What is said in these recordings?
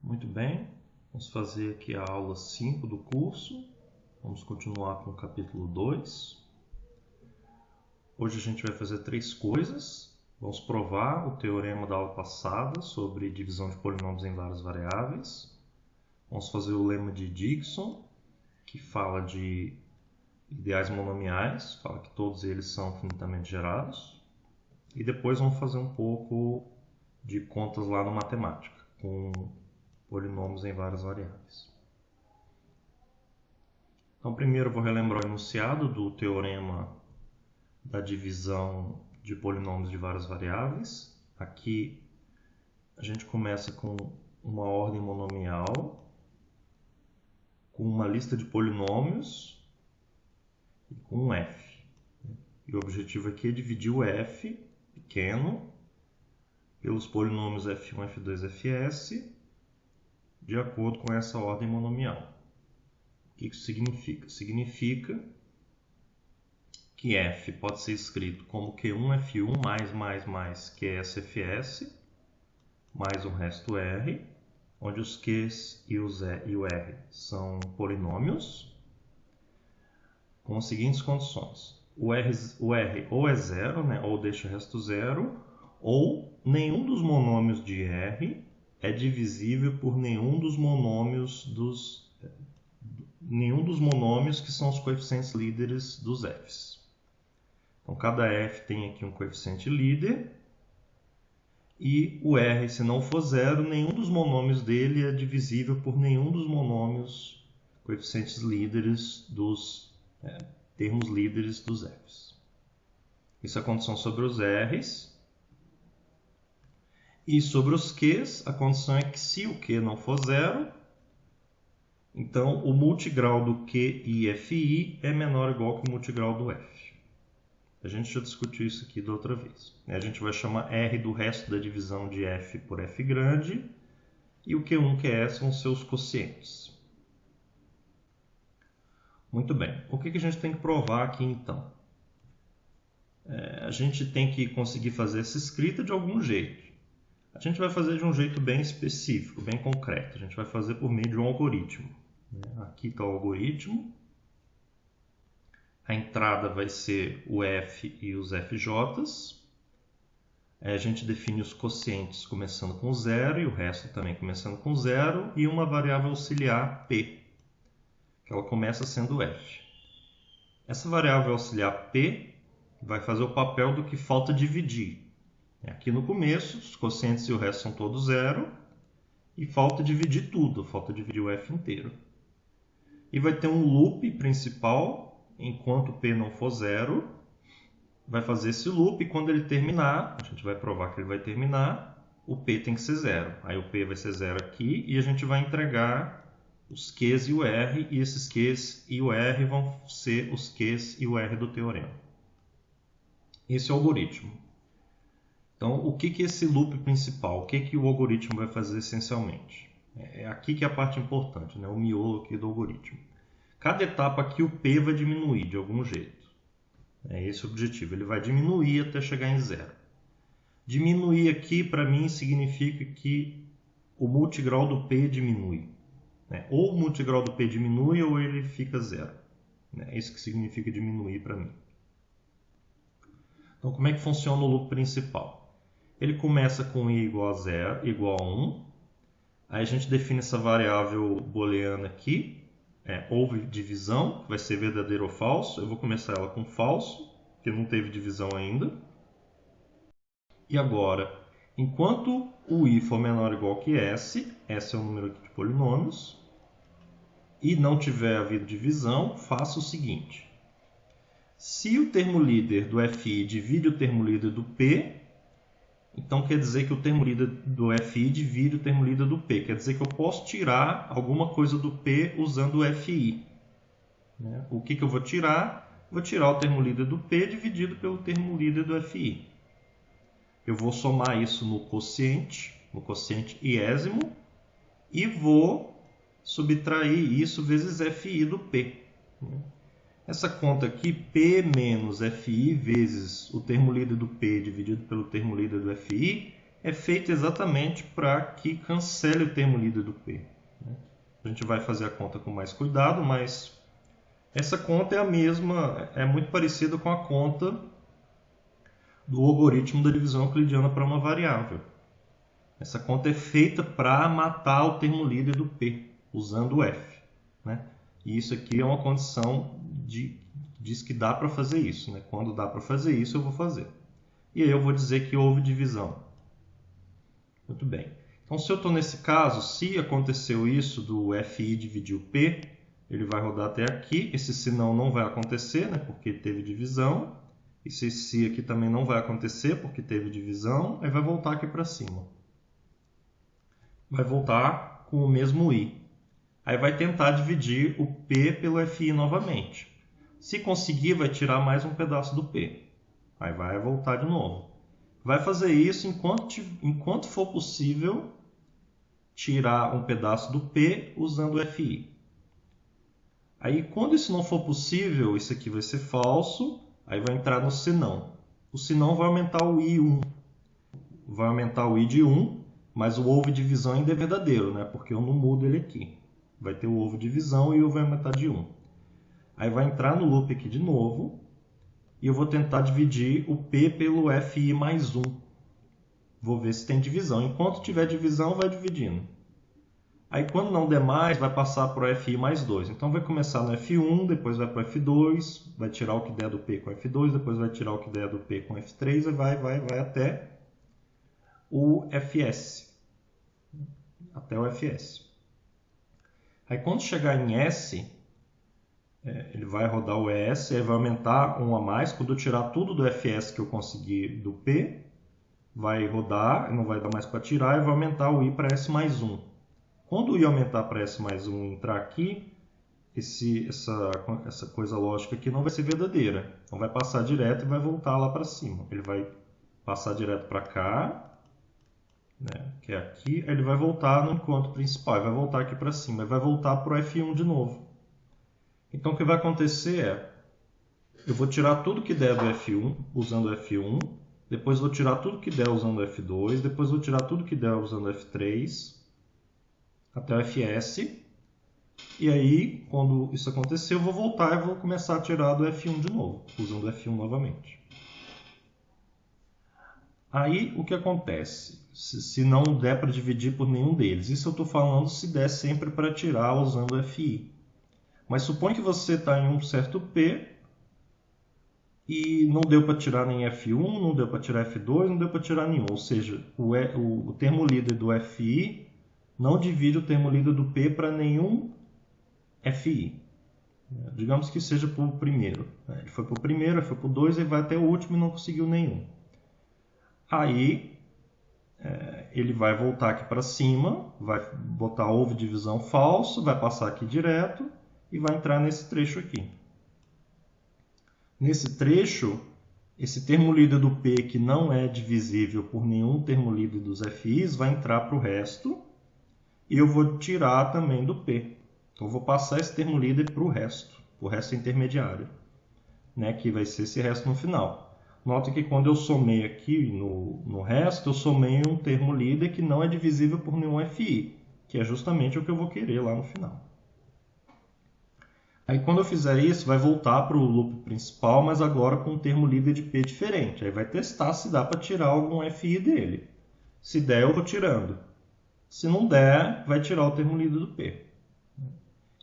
Muito bem, vamos fazer aqui a aula 5 do curso. Vamos continuar com o capítulo 2. Hoje a gente vai fazer 3 coisas. Vamos provar o teorema da aula passada sobre divisão de polinômios em várias variáveis. Vamos fazer o lema de Dickson, que fala de ideais monomiais, fala que todos eles são finitamente gerados. E depois vamos fazer um pouco de contas lá no matemática, com polinômios em várias variáveis. Então, primeiro eu vou relembrar o enunciado do teorema da divisão de polinômios de várias variáveis. Aqui a gente começa com uma ordem monomial, com uma lista de polinômios e com um f. E o objetivo aqui é dividir o f pequeno pelos polinômios f1, f2, fs, de acordo com essa ordem monomial. O que isso significa? Significa que f pode ser escrito como Q1F1 mais QSFS, mais o resto R, onde os Qs e o R são polinômios, com as seguintes condições. O R ou é zero, né, ou deixa o resto zero, ou nenhum dos monômios de R é divisível por nenhum dos monômios que são os coeficientes líderes dos f's. Então, cada f tem aqui um coeficiente líder, e o r, se não for zero, nenhum dos monômios dele é divisível por nenhum dos monômios coeficientes líderes dos termos líderes dos f's. Isso é a condição sobre os r's. E sobre os q's, a condição é que se o q não for zero, então o multigrau do QIFI é menor ou igual que o multigrau do f. A gente já discutiu isso aqui da outra vez. A gente vai chamar R do resto da divisão de f por f grande, e o Q1 e QS são seus quocientes. Muito bem. O que a gente tem que provar aqui então? A gente tem que conseguir fazer essa escrita de algum jeito. A gente vai fazer de um jeito bem específico, bem concreto. A gente vai fazer por meio de um algoritmo. Aqui está o algoritmo. A entrada vai ser o f e os fj's. A gente define os quocientes começando com 0 e o resto também começando com 0. E uma variável auxiliar p, que ela começa sendo f. Essa variável auxiliar p vai fazer o papel do que falta dividir. Aqui no começo, os quocientes e o resto são todos 0. E falta dividir tudo, falta dividir o f inteiro. E vai ter um loop principal. Enquanto p não for zero, vai fazer esse loop e quando ele terminar, a gente vai provar que ele vai terminar, o p tem que ser zero. Aí o p vai ser zero aqui e a gente vai entregar os q's e o r, e esses q's e o r vão ser os q's e o r do teorema. Esse é o algoritmo. Então, o que é esse loop principal? O que o algoritmo vai fazer essencialmente? É aqui que é a parte importante, né? O miolo aqui do algoritmo. Cada etapa aqui o p vai diminuir de algum jeito. É esse o objetivo. Ele vai diminuir até chegar em zero. Diminuir aqui, para mim, significa que o multigrau do p diminui. Ou o multigrau do p diminui ou ele fica zero. É isso que significa diminuir para mim. Então, como é que funciona o loop principal? Ele começa com i igual a 0, igual a 1. Aí a gente define essa variável booleana aqui. Houve divisão, que vai ser verdadeiro ou falso. Eu vou começar ela com falso, porque não teve divisão ainda. E agora, enquanto o i for menor ou igual que s é o número aqui de polinômios, e não tiver havido divisão, faça o seguinte. Se o termo líder do fi divide o termo líder do p, então quer dizer que o termo líder do fi divide o termo líder do p. Quer dizer que eu posso tirar alguma coisa do p usando o fi. O que eu vou tirar? Vou tirar o termo líder do p dividido pelo termo líder do fi. Eu vou somar isso no quociente iésimo, e vou subtrair isso vezes fi do p. Essa conta aqui, p menos fi vezes o termo líder do p dividido pelo termo líder do fi, é feito exatamente para que cancele o termo líder do P. A gente vai fazer a conta com mais cuidado, mas essa conta é a mesma, é muito parecida com a conta do algoritmo da divisão euclidiana para uma variável. Essa conta é feita para matar o termo líder do P, usando o F. E isso aqui é uma condição diz que dá para fazer isso. Quando dá para fazer isso, eu vou fazer. E aí eu vou dizer que houve divisão. Muito bem. Então, se eu estou nesse caso, se aconteceu isso do FI dividir o P, ele vai rodar até aqui. Esse senão não vai acontecer, porque teve divisão. E se esse se aqui também não vai acontecer, porque teve divisão, aí vai voltar aqui para cima. Vai voltar com o mesmo I. Aí vai tentar dividir o P pelo FI novamente. Se conseguir, vai tirar mais um pedaço do P. Aí vai voltar de novo. Vai fazer isso enquanto for possível tirar um pedaço do P usando o FI. Aí, quando isso não for possível, isso aqui vai ser falso. Aí vai entrar no senão. O senão vai aumentar o I1. Vai aumentar o I de 1, mas o houve divisão ainda é verdadeiro, porque eu não mudo ele aqui. Vai ter o houve divisão e eu vou aumentar de 1. Aí vai entrar no loop aqui de novo. E eu vou tentar dividir o P pelo FI mais 1. Vou ver se tem divisão. Enquanto tiver divisão, vai dividindo. Aí quando não der mais, vai passar para o FI mais 2. Então vai começar no F1, depois vai para o F2, vai tirar o que der do P com F2, depois vai tirar o que der do P com F3, e vai até o FS. Até o FS. Aí quando chegar em S, ele vai rodar o ES, aí vai aumentar um a mais. Quando eu tirar tudo do FS que eu conseguir do P, vai rodar, não vai dar mais para tirar, e vai aumentar o I para S mais 1. Quando o I aumentar para S mais 1 e entrar aqui, essa coisa lógica aqui não vai ser verdadeira. Então vai passar direto e vai voltar lá para cima. Ele vai passar direto para cá, que é aqui, aí ele vai voltar no encontro principal, vai voltar aqui para cima, e vai voltar para o F1 de novo. Então o que vai acontecer é, eu vou tirar tudo que der do F1 usando o F1, depois vou tirar tudo que der usando o F2, depois vou tirar tudo que der usando o F3, até o FS, e aí, quando isso acontecer, eu vou voltar e vou começar a tirar do F1 de novo, usando o F1 novamente. Aí, o que acontece? Se não der para dividir por nenhum deles, isso eu estou falando se der sempre para tirar usando o FI. Mas suponha que você está em um certo P e não deu para tirar nem F1, não deu para tirar F2, não deu para tirar nenhum. Ou seja, o termo líder do FI não divide o termo líder do P para nenhum FI. Digamos que seja para o primeiro. Ele foi para o primeiro, foi para o 2 e vai até o último e não conseguiu nenhum. Aí ele vai voltar aqui para cima, vai botar houve divisão falso, vai passar aqui direto e vai entrar nesse trecho aqui. Nesse trecho, esse termo líder do P, que não é divisível por nenhum termo líder dos FIs, vai entrar para o resto e eu vou tirar também do P. Então, eu vou passar esse termo líder para o resto intermediário, que vai ser esse resto no final. Nota que quando eu somei aqui no resto, eu somei um termo líder que não é divisível por nenhum FI, que é justamente o que eu vou querer lá no final. Aí quando eu fizer isso, vai voltar para o loop principal, mas agora com um termo líder de P diferente. Aí vai testar se dá para tirar algum FI dele. Se der, eu vou tirando. Se não der, vai tirar o termo líder do P.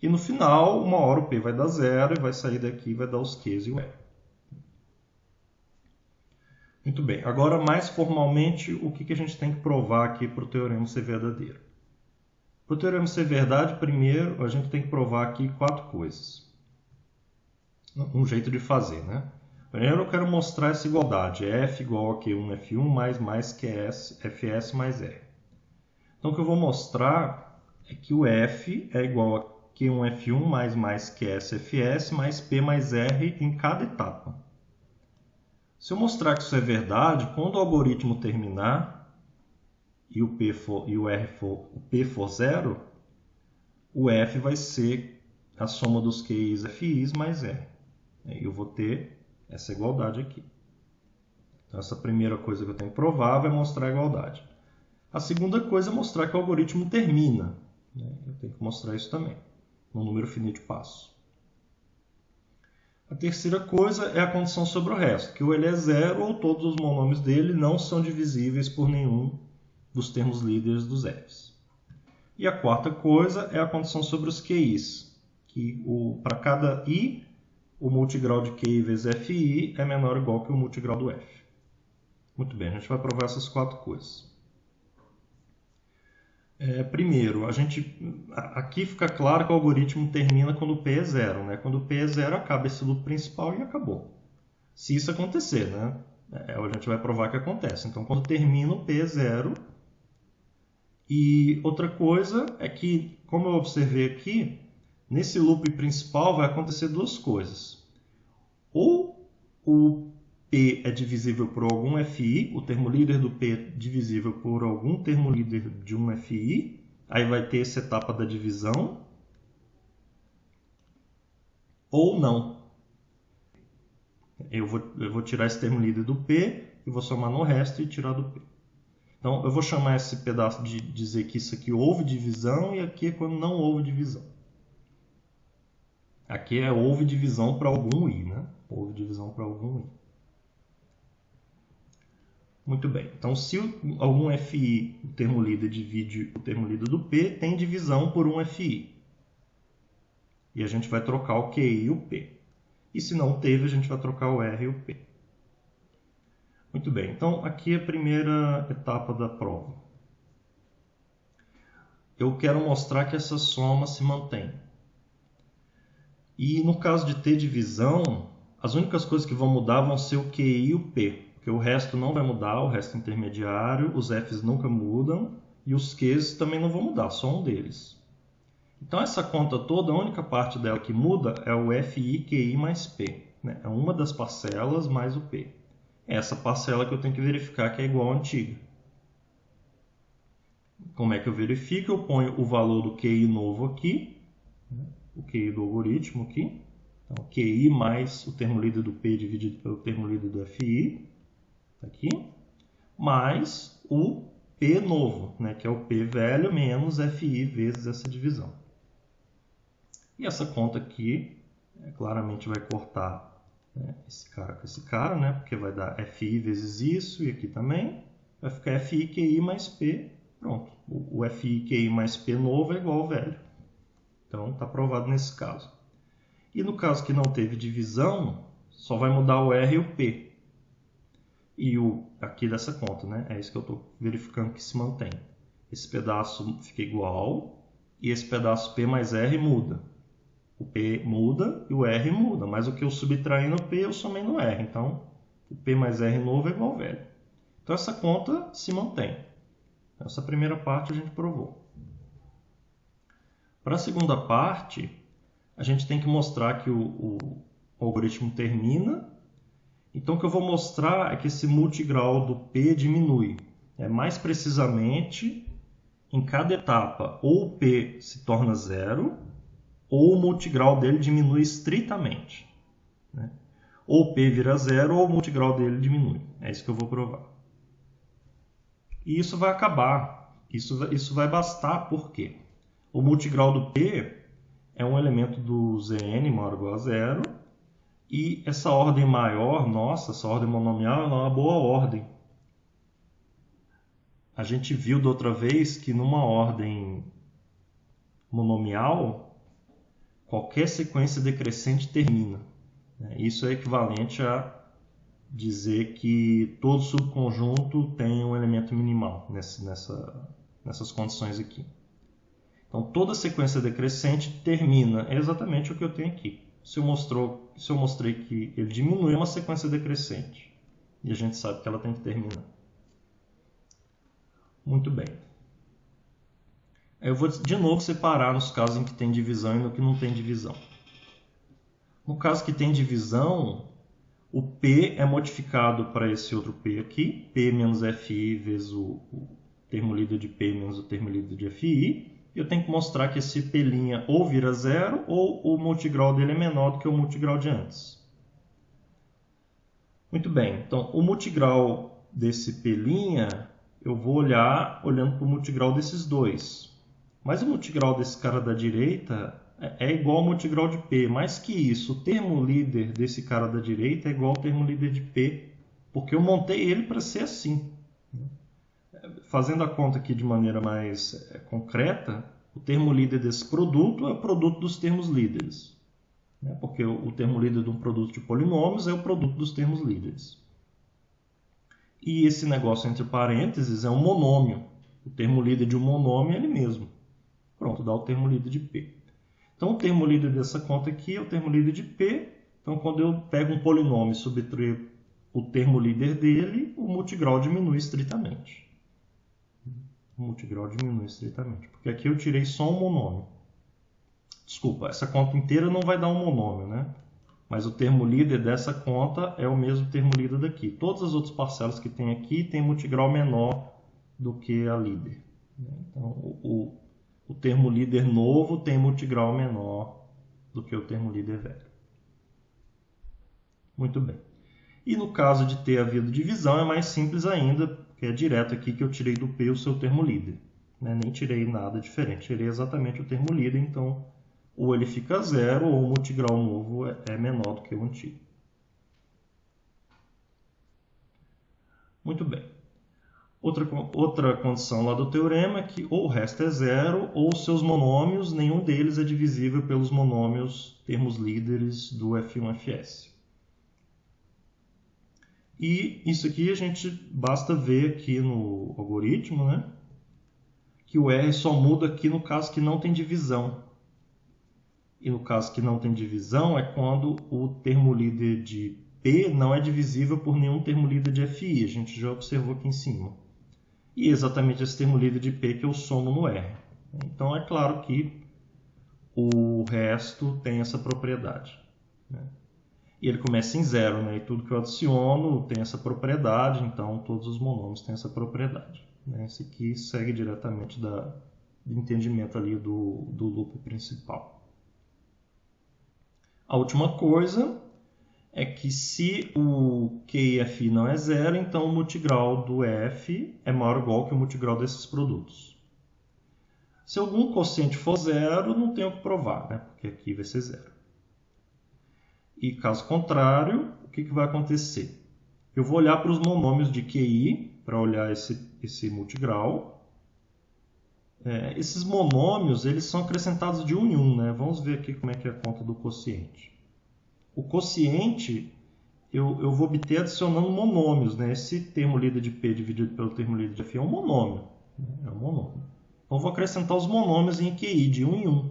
E no final, uma hora o P vai dar 0 e vai sair daqui e vai dar os Qs e o E. Muito bem, agora mais formalmente, o que a gente tem que provar aqui para o teorema ser verdadeiro? Para o teorema ser verdade, primeiro a gente tem que provar aqui 4 coisas. Um jeito de fazer, Primeiro eu quero mostrar essa igualdade, F igual a Q1 F1 mais QS, Fs mais R. Então o que eu vou mostrar é que o F é igual a Q1 F1 mais QS Fs mais P mais R em cada etapa. Se eu mostrar que isso é verdade, quando o algoritmo terminar e o P for 0, o F vai ser a soma dos QIs FIs mais R. Eu vou ter essa igualdade aqui. Então, essa primeira coisa que eu tenho que provar vai mostrar a igualdade. A segunda coisa é mostrar que o algoritmo termina. Eu tenho que mostrar isso também, no número finito de passos. A terceira coisa é a condição sobre o resto, que ou ele é zero ou todos os monômios dele não são divisíveis por nenhum dos termos líderes dos f's. E a quarta coisa é a condição sobre os QIs, que para cada i, o multigrau de QI vezes FI é menor ou igual que o multigrau do F. Muito bem, a gente vai provar essas quatro coisas. Primeiro, aqui fica claro que o algoritmo termina quando o P é zero. Né? Quando o P é zero, acaba esse loop principal e acabou. Se isso acontecer, né? A gente vai provar que acontece. Então, quando termina, o P é zero. E outra coisa é que, como eu observei aqui, nesse loop principal vai acontecer duas coisas. Ou o P é divisível por algum FI, o termo líder do P é divisível por algum termo líder de um FI, aí vai ter essa etapa da divisão, ou não. Eu vou tirar esse termo líder do P e vou somar no resto e tirar do P. Então, eu vou chamar esse pedaço de dizer que isso aqui houve divisão e aqui é quando não houve divisão. Aqui houve divisão para algum I, né? Houve divisão para algum I. Muito bem. Então, se algum FI, o termo líder, divide o termo líder do P, tem divisão por um FI. E a gente vai trocar o QI e o P. E se não teve, a gente vai trocar o R e o P. Muito bem. Então, aqui é a primeira etapa da prova. Eu quero mostrar que essa soma se mantém. E no caso de ter divisão, as únicas coisas que vão mudar vão ser o QI e o P. Porque o resto não vai mudar, o resto intermediário, os F's nunca mudam e os Q's também não vão mudar, só um deles. Então essa conta toda, a única parte dela que muda é o FI, QI mais P. Né? É uma das parcelas mais o P. É essa parcela que eu tenho que verificar que é igual à antiga. Como é que eu verifico? Eu ponho o valor do QI novo aqui, né? O QI do algoritmo aqui. Então, QI mais o termo líder do P dividido pelo termo líder do FI. Aqui, mais o P novo, né, que é o P velho menos FI vezes essa divisão. E essa conta aqui, claramente vai cortar, né, esse cara com esse cara, né, porque vai dar FI vezes isso e aqui também. Vai ficar FI, QI mais P, pronto. O FI, QI mais P novo é igual ao velho. Então, está provado nesse caso. E no caso que não teve divisão, só vai mudar o R e o P. E o aqui dessa conta, né? É isso que eu estou verificando que se mantém. Esse pedaço fica igual e esse pedaço P mais R muda. O P muda e o R muda, mas o que eu subtraí no P eu somei no R. Então, o P mais R novo é igual ao velho. Então, essa conta se mantém. Essa primeira parte a gente provou. Para a segunda parte, a gente tem que mostrar que o algoritmo termina. Então, o que eu vou mostrar é que esse multigrau do P diminui. Mais precisamente, em cada etapa, ou o P se torna zero, ou o multigrau dele diminui estritamente. Né? Ou o P vira zero, ou o multigrau dele diminui. É isso que eu vou provar. E isso vai acabar. Isso vai bastar, por quê? O multigrau do P é um elemento do Zn maior ou igual a zero, e essa ordem maior, nossa, essa ordem monomial, é uma boa ordem. A gente viu da outra vez que numa ordem monomial, qualquer sequência decrescente termina. Isso é equivalente a dizer que todo subconjunto tem um elemento minimal nessas condições aqui. Então, toda sequência decrescente termina. É exatamente o que eu tenho aqui. Se eu mostrei que ele diminui, é uma sequência decrescente. E a gente sabe que ela tem que terminar. Muito bem. Eu vou de novo separar nos casos em que tem divisão e no que não tem divisão. No caso que tem divisão, o P é modificado para esse outro P aqui. P menos FI vezes o termo líder de P menos o termo líder de FI. Eu tenho que mostrar que esse P' ou vira zero ou o multigrau dele é menor do que o multigrau de antes. Muito bem, então o multigrau desse P', eu vou olhar olhando para o multigrau desses dois. Mas o multigrau desse cara da direita é igual ao multigrau de P. Mais que isso, o termo líder desse cara da direita é igual ao termo líder de P, porque eu montei ele para ser assim. Fazendo a conta aqui de maneira mais concreta, o termo líder desse produto é o produto dos termos líderes. Porque o termo líder de um produto de polinômios é o produto dos termos líderes. E esse negócio entre parênteses é um monômio. O termo líder de um monômio é ele mesmo. Pronto, dá o termo líder de P. Então, o termo líder dessa conta aqui é o termo líder de P. Então, quando eu pego um polinômio e subtraio o termo líder dele, o multigrau diminui estritamente. O multigrau diminui estritamente. Porque aqui eu tirei só um monômio. Desculpa, essa conta inteira não vai dar um monômio, né? Mas o termo líder dessa conta é o mesmo termo líder daqui. Todas as outras parcelas que tem aqui têm multigrau menor do que a líder. Então, o termo líder novo tem multigrau menor do que o termo líder velho. Muito bem. E no caso de ter havido divisão é mais simples ainda, porque é direto aqui que eu tirei do P o seu termo líder. Nem tirei nada diferente, tirei exatamente o termo líder, então ou ele fica zero ou o multigrau novo é menor do que o antigo. Muito bem. Outra condição lá do teorema é que ou o resto é zero ou os seus monômios, nenhum deles é divisível pelos monômios termos líderes do F1Fs. E isso aqui a gente basta ver aqui no algoritmo, né? Que o R só muda aqui no caso que não tem divisão. E no caso que não tem divisão é quando o termo líder de P não é divisível por nenhum termo líder de Fi. A gente já observou aqui em cima. E é exatamente esse termo líder de P que eu somo no R. Então é claro que o resto tem essa propriedade. E ele começa em zero, né? E tudo que eu adiciono tem essa propriedade, então todos os monômios têm essa propriedade. Esse aqui segue diretamente do entendimento ali do loop principal. A última coisa é que se o QIFI não é zero, então o multigrau do F é maior ou igual que o multigrau desses produtos. Se algum quociente for zero, não tenho o que provar, né? Porque aqui vai ser zero. E caso contrário, o que vai acontecer? Eu vou olhar para os monômios de QI, para olhar esse multigrau. Esses monômios eles são acrescentados de um em um, né? Vamos ver aqui como é que é a conta do quociente. O quociente eu vou obter adicionando monômios, né? Esse termo líder de P dividido pelo termo líder de F é um monômio. Então eu vou acrescentar os monômios em QI de um em um.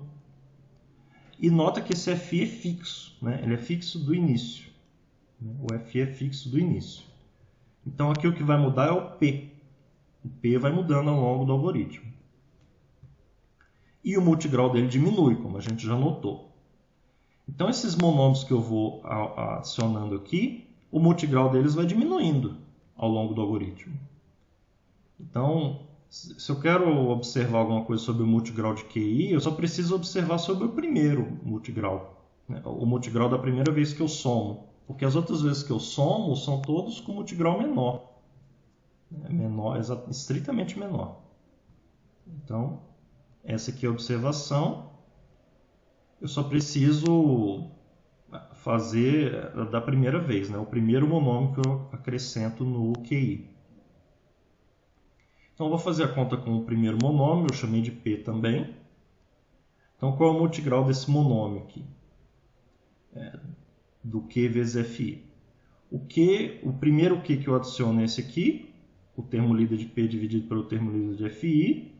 E nota que esse Fi é fixo, né? Ele é fixo do início. O Fi é fixo do início. Então aqui o que vai mudar é o P. O P vai mudando ao longo do algoritmo. E o multigrau dele diminui, como a gente já notou. Então esses monômios que eu vou adicionando aqui, o multigrau deles vai diminuindo ao longo do algoritmo. Então, se eu quero observar alguma coisa sobre o multigrau de QI, eu só preciso observar sobre o primeiro multigrau, né? O multigrau da primeira vez que eu somo. Porque as outras vezes que eu somo são todos com multigrau menor. Estritamente menor. Então, essa aqui é a observação. Eu só preciso fazer da primeira vez, né? O primeiro monômio que eu acrescento no QI. Então, eu vou fazer a conta com o primeiro monômio, eu chamei de P também. Então, qual é o multigrau desse monômio aqui? Do Q vezes Fi. O primeiro Q que eu adiciono é esse aqui, o termo líder de P dividido pelo termo líder de Fi.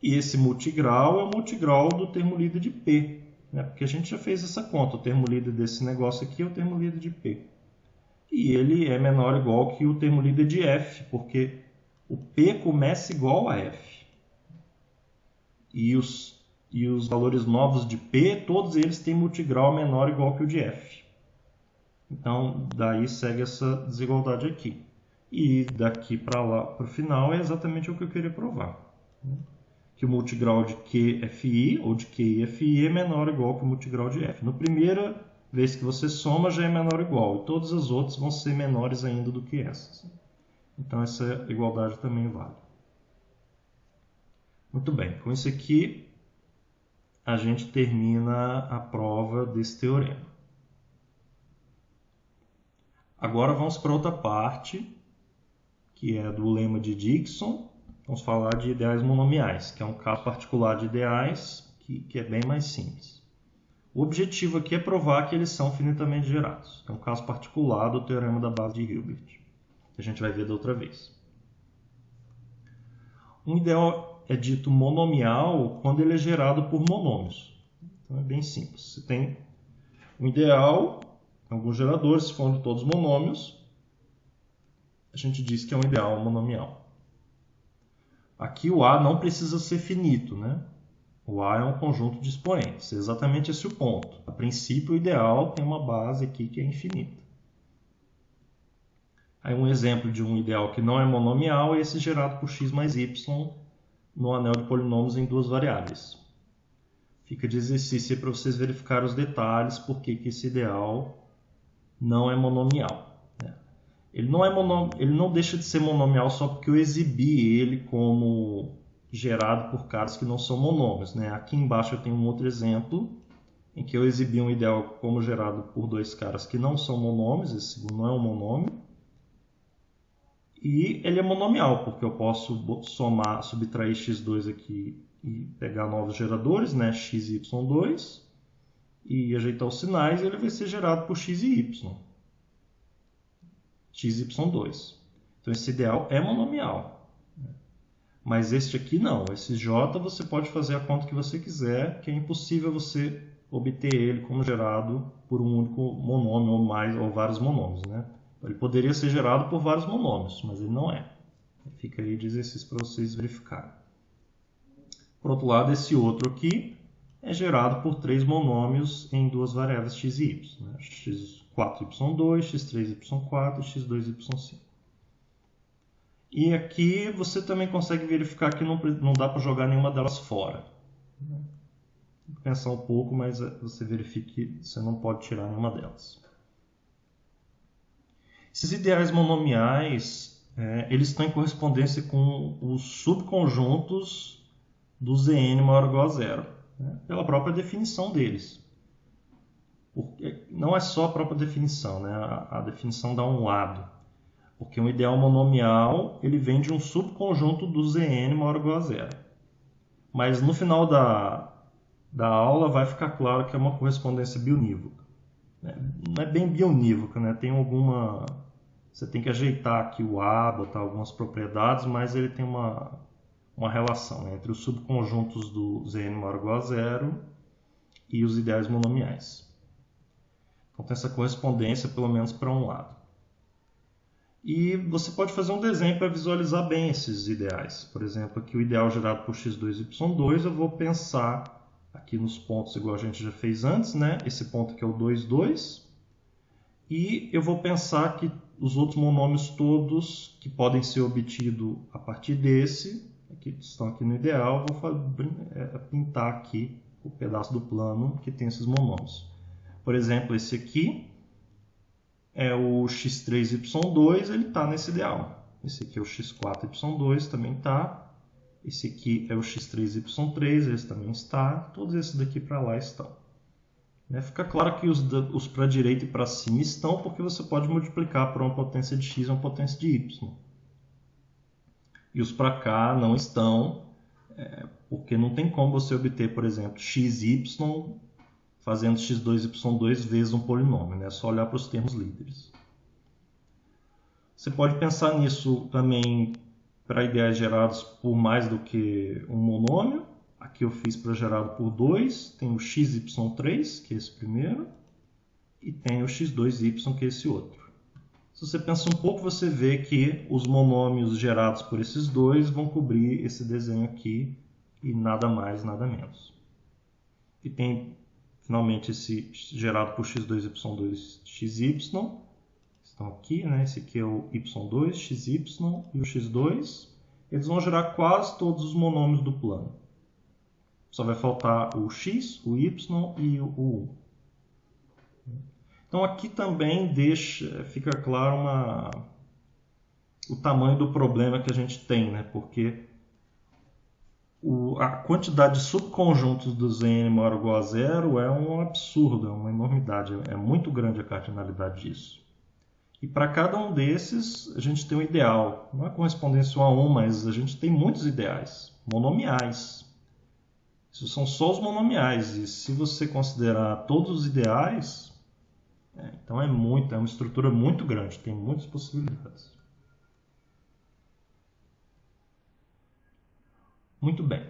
E esse multigrau é o multigrau do termo líder de P. Porque a gente já fez essa conta. O termo líder desse negócio aqui é o termo líder de P. E ele é menor ou igual que o termo líder de F, porque o P começa igual a F. E os valores novos de P, todos eles têm multigrau menor ou igual que o de F. Então, daí segue essa desigualdade aqui. E daqui para lá, para o final, é exatamente o que eu queria provar. Que o multigrau de QFI ou de QIFI é menor ou igual que o multigrau de F. No primeiro vez que você soma já é menor ou igual, e todas as outras vão ser menores ainda do que essas. Então essa igualdade também vale. Muito bem, com isso aqui a gente termina a prova desse teorema. Agora vamos para outra parte, que é do lema de Dickson. Vamos falar de ideais monomiais, que é um caso particular de ideais que é bem mais simples. O objetivo aqui é provar que eles são finitamente gerados. É um caso particular do teorema da base de Hilbert, que a gente vai ver da outra vez. Um ideal é dito monomial quando ele é gerado por monômios. Então é bem simples. Você tem um ideal, alguns geradores, se forem todos monômios, a gente diz que é um ideal monomial. Aqui o A não precisa ser finito, né? O A é um conjunto de expoentes. É exatamente esse o ponto. A princípio, o ideal tem uma base aqui que é infinita. Aí um exemplo de um ideal que não é monomial é esse gerado por x mais y no anel de polinômios em duas variáveis. Fica de exercício para vocês verificarem os detalhes porque que esse ideal não é monomial. Ele não deixa de ser monomial só porque eu exibi ele como gerado por caras que não são monômios. Aqui embaixo eu tenho um outro exemplo em que eu exibi um ideal como gerado por dois caras que não são monômios. Esse segundo não é um monômio. E ele é monomial, porque eu posso somar, subtrair x2 aqui e pegar novos geradores, x e y2, e ajeitar os sinais, e ele vai ser gerado por x e y. X e y2. Então esse ideal é monomial. Mas este aqui não. Esse j você pode fazer a conta que você quiser, que é impossível você obter ele como gerado por um único monômio ou vários monômios. Ele poderia ser gerado por vários monômios, mas ele não é. Fica aí de exercício para vocês verificarem. Por outro lado, esse outro aqui é gerado por três monômios em duas variáveis x e y. x4, y2, x3, y4 e x2, y5. E aqui você também consegue verificar que não dá para jogar nenhuma delas fora. Tem que pensar um pouco, mas você verifica que você não pode tirar nenhuma delas. Esses ideais monomiais, eles estão em correspondência com os subconjuntos do Zn maior ou igual a zero, pela própria definição deles. Porque não é só a própria definição, a definição dá um lado. Porque um ideal monomial ele vem de um subconjunto do Zn maior ou igual a zero. Mas no final da aula vai ficar claro que é uma correspondência bionívoca. Não é bem bionívoca, tem alguma... Você tem que ajeitar aqui o A, botar algumas propriedades, mas ele tem uma relação entre os subconjuntos do Zn maior ou igual a zero e os ideais monomiais. Então tem essa correspondência pelo menos para um lado. E você pode fazer um desenho para visualizar bem esses ideais. Por exemplo, aqui o ideal gerado por x2 e y2, eu vou pensar aqui nos pontos igual a gente já fez antes, Esse ponto aqui é o 2, 2. E eu vou pensar que os outros monômios todos que podem ser obtidos a partir desse, que estão aqui no ideal, vou pintar aqui o pedaço do plano que tem esses monômios. Por exemplo, esse aqui é o x3, y2, ele está nesse ideal. Esse aqui é o x4, y2, também está. Esse aqui é o x3, y3, esse também está. Todos esses daqui para lá estão. Fica claro que os para a direita e para cima estão, porque você pode multiplicar por uma potência de x e uma potência de y. E os para cá não estão, porque não tem como você obter, por exemplo, x e y fazendo x2, y2 vezes um polinômio. É só olhar para os termos líderes. Você pode pensar nisso também para ideais gerados por mais do que um monômio. Aqui eu fiz para gerado por 2, tem o xy3, que é esse primeiro, e tem o x2y, que é esse outro. Se você pensa um pouco, você vê que os monômios gerados por esses dois vão cobrir esse desenho aqui, e nada mais, nada menos. E tem, finalmente, esse gerado por x2, y2, xy, estão aqui, Esse aqui é o y2, xy e o x2. Eles vão gerar quase todos os monômios do plano. Só vai faltar o x, o y e o 1. Então aqui também fica claro o tamanho do problema que a gente tem, né? Porque a quantidade de subconjuntos do Zn maior ou igual a zero é um absurdo, é uma enormidade, é muito grande a cardinalidade disso. E para cada um desses, a gente tem um ideal. Não é correspondência 1 a 1, mas a gente tem muitos ideais, monomiais. Isso são só os monomiais. E se você considerar todos os ideais, então é uma estrutura muito grande, tem muitas possibilidades. Muito bem.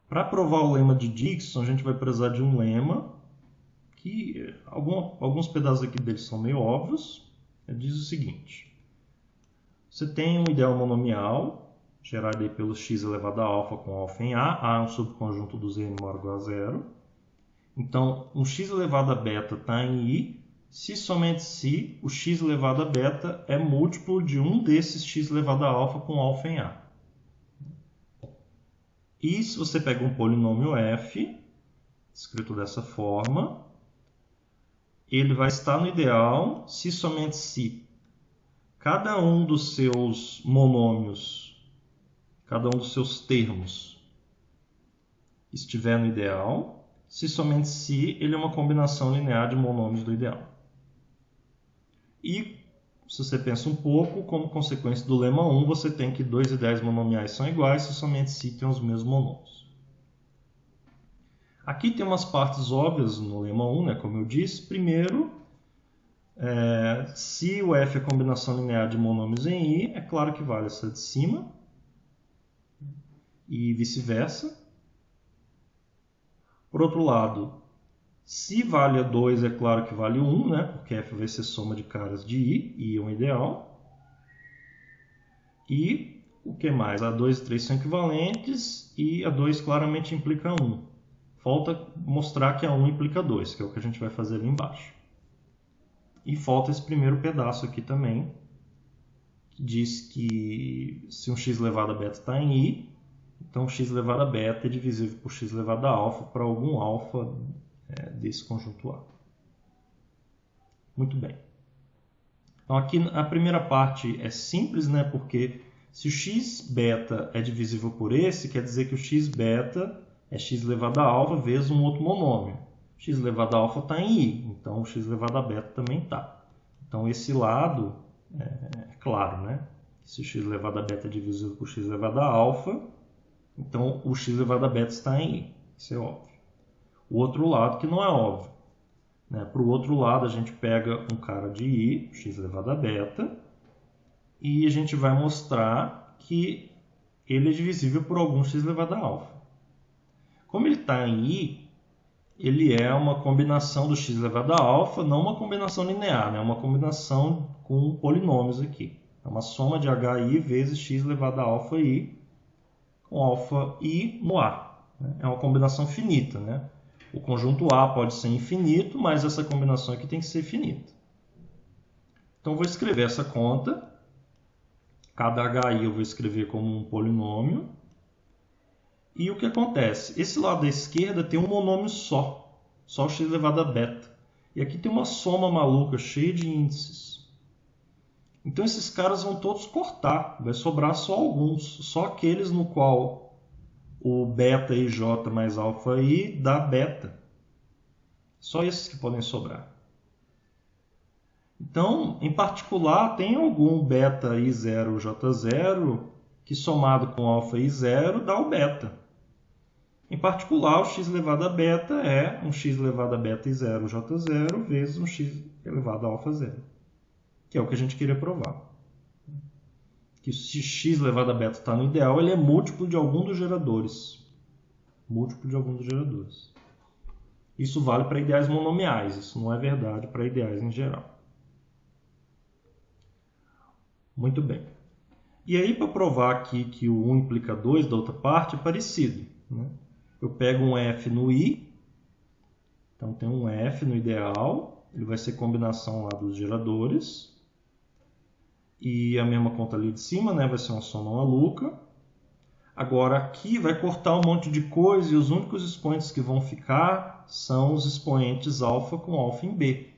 Para provar o lema de Dickson, a gente vai precisar de um lema que alguns pedaços aqui dele são meio óbvios. Ele diz o seguinte: você tem um ideal monomial, gerado aí pelo x elevado a alfa com alfa em A é um subconjunto do Zn maior ou igual a zero. Então, um x elevado a beta está em I, se somente se o x elevado a beta é múltiplo de um desses x elevado a alfa com alfa em A. E se você pega um polinômio f, escrito dessa forma, ele vai estar no ideal se somente se cada um dos seus monômios, cada um dos seus termos estiver no ideal, se somente se ele é uma combinação linear de monômios do ideal. E, se você pensa um pouco, como consequência do lema 1, você tem que dois ideais monomiais são iguais se somente se tem os mesmos monômios. Aqui tem umas partes óbvias no lema 1, né, como eu disse. Primeiro, se o f é combinação linear de monômios em I, é claro que vale essa de cima, e vice-versa. Por outro lado, se vale a 2, é claro que vale 1, né? Porque f vai ser soma de caras de I é um ideal. E o que mais? A2 e 3 são equivalentes e a 2 claramente implica 1. Falta mostrar que a 1 implica 2, que é o que a gente vai fazer ali embaixo. E falta esse primeiro pedaço aqui também, que diz que se um x elevado a beta está em I, então x elevado a beta é divisível por x elevado a alfa para algum alfa desse conjunto A. Muito bem. Então aqui a primeira parte é simples, né? Porque se o x beta é divisível por esse, quer dizer que o x beta é x elevado a alfa vezes um outro monômio. X elevado a alfa está em I, então o x elevado a beta também está. Então esse lado é claro, né? Se o x elevado a beta é divisível por x elevado a alfa, então o x elevado a beta está em I. Isso é óbvio. O outro lado que não é óbvio. Né? Para o outro lado, a gente pega um cara de I, x elevado a beta, e a gente vai mostrar que ele é divisível por algum x elevado a alfa. Como ele está em I, ele é uma combinação do x elevado a alfa, não uma combinação linear, né? É uma combinação com polinômios aqui. É uma soma de hi vezes x elevado a alfa i, com alfa i no A. É uma combinação finita, né? O conjunto A pode ser infinito, mas essa combinação aqui tem que ser finita. Então, eu vou escrever essa conta. Cada hi eu vou escrever como um polinômio. E o que acontece? Esse lado da esquerda tem um monômio só o x elevado a beta. E aqui tem uma soma maluca, cheia de índices. Então, esses caras vão todos cortar. Vai sobrar só alguns. Só aqueles no qual o beta ij mais alfa i dá beta. Só esses que podem sobrar. Então, em particular, tem algum beta i0 j0 que somado com alfa i0 dá o beta. Em particular, o x elevado a beta é um x elevado a beta i0 j0 vezes um x elevado a alfa 0. Que é o que a gente queria provar. Que se x elevado a beta está no ideal, ele é múltiplo de algum dos geradores. Múltiplo de algum dos geradores. Isso vale para ideais monomiais, isso não é verdade para ideais em geral. Muito bem. E aí, para provar aqui que o 1 implica 2 da outra parte, é parecido. Né? Eu pego um f no i, então tem um f no ideal, ele vai ser combinação lá dos geradores. E a mesma conta ali de cima, né? Vai ser uma soma maluca. Agora aqui vai cortar um monte de coisa e os únicos expoentes que vão ficar são os expoentes alfa com alfa em B,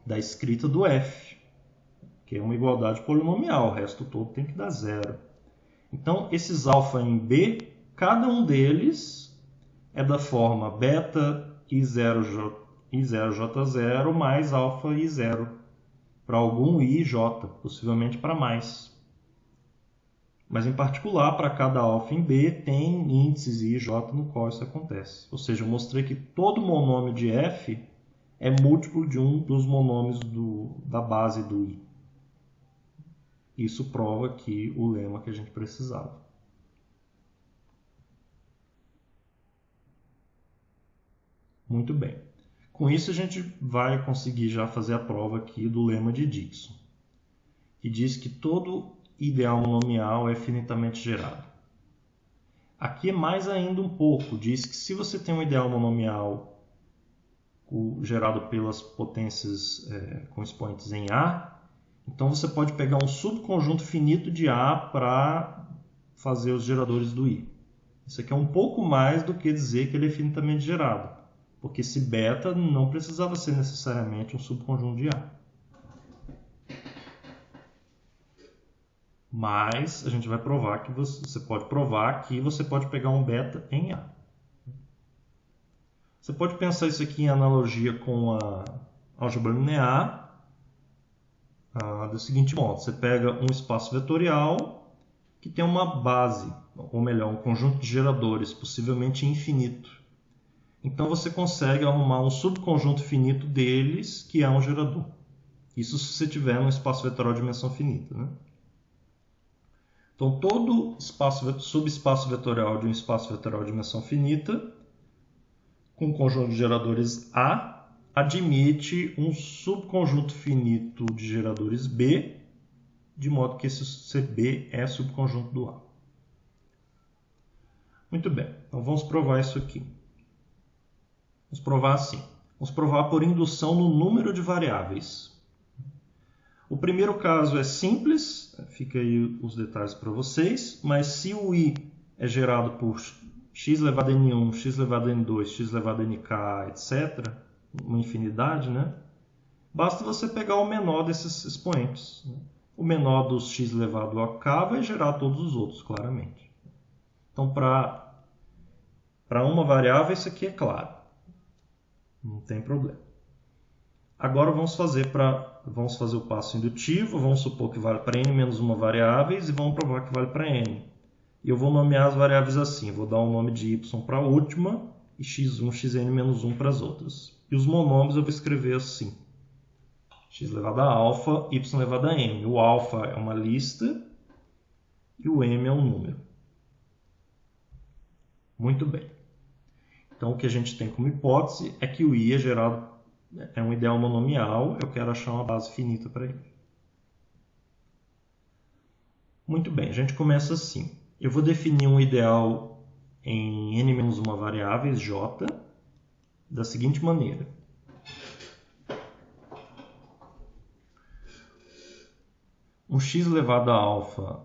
da escrita do f, que é uma igualdade polinomial, o resto todo tem que dar zero. Então, esses alfa em B, cada um deles é da forma beta I0J0 mais alfa I0, para algum I e J, possivelmente para mais. Mas, em particular, para cada alfa em B, tem índices I e J no qual isso acontece. Ou seja, eu mostrei que todo monômio de F é múltiplo de um dos monômios da base do I. Isso prova aqui o lema que a gente precisava. Muito bem. Com isso, a gente vai conseguir já fazer a prova aqui do lema de Dickson, que diz que todo ideal monomial é finitamente gerado. Aqui é mais ainda um pouco. Diz que se você tem um ideal monomial gerado pelas potências com expoentes em A, então você pode pegar um subconjunto finito de A para fazer os geradores do I. Isso aqui é um pouco mais do que dizer que ele é finitamente gerado, porque esse beta não precisava ser necessariamente um subconjunto de A. Mas a gente vai provar que você pode provar que você pode pegar um beta em A. Você pode pensar isso aqui em analogia com a álgebra linear, do seguinte modo: você pega um espaço vetorial que tem uma base, ou melhor, um conjunto de geradores, possivelmente infinito. Então você consegue arrumar um subconjunto finito deles, que é um gerador. Isso se você tiver um espaço vetorial de dimensão finita, né? Então todo subespaço vetorial de um espaço vetorial de dimensão finita, com um conjunto de geradores A, admite um subconjunto finito de geradores B, de modo que esse CB é subconjunto do A. Muito bem, então vamos provar isso aqui. Vamos provar assim. Vamos provar por indução no número de variáveis. O primeiro caso é simples, fica aí os detalhes para vocês, mas se o I é gerado por x elevado a n1, x elevado a n2, x elevado a nk, etc., uma infinidade, né? Basta você pegar o menor desses expoentes. O menor dos x elevado a k vai gerar todos os outros, claramente. Então, para uma variável, isso aqui é claro. Não tem problema. Agora vamos fazer o passo indutivo. Vamos supor que vale para n menos uma variáveis e vamos provar que vale para n. E eu vou nomear as variáveis assim. Eu vou dar o nome de y para a última e x1, xn menos 1 para as outras. E os monômios eu vou escrever assim: x elevado a alfa, y elevado a m. O alfa é uma lista e o m é um número. Muito bem. Então, o que a gente tem como hipótese é que o I é um ideal monomial. Eu quero achar uma base finita para ele. Muito bem, a gente começa assim. Eu vou definir um ideal em n menos uma variáveis, j, da seguinte maneira. Um x elevado a alfa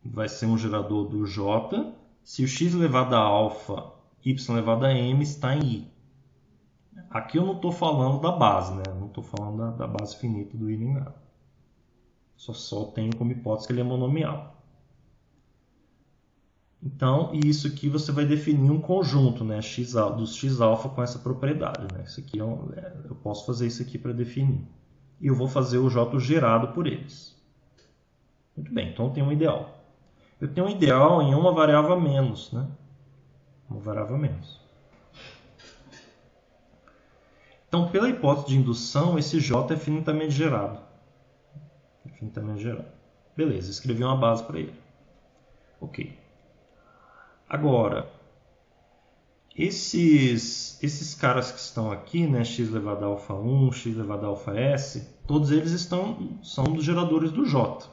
vai ser um gerador do j, se o x elevado a alfa, y elevado a m está em I. Aqui eu não estou falando da base, né? Não estou falando da base finita do I nem nada. Só tenho como hipótese que ele é monomial. Então, isso aqui você vai definir um conjunto, né? Dos x-alfa com essa propriedade, né? Isso aqui eu posso fazer isso aqui para definir. E eu vou fazer o j gerado por eles. Muito bem, então eu tenho um ideal. Eu tenho um ideal em uma variável a menos, né? Uma variável a menos. Então, pela hipótese de indução, esse j é finitamente gerado. Beleza, escrevi uma base para ele. Ok. Agora, esses caras que estão aqui, né, x elevado a alfa 1, x elevado a alfa s, todos eles são dos geradores do j.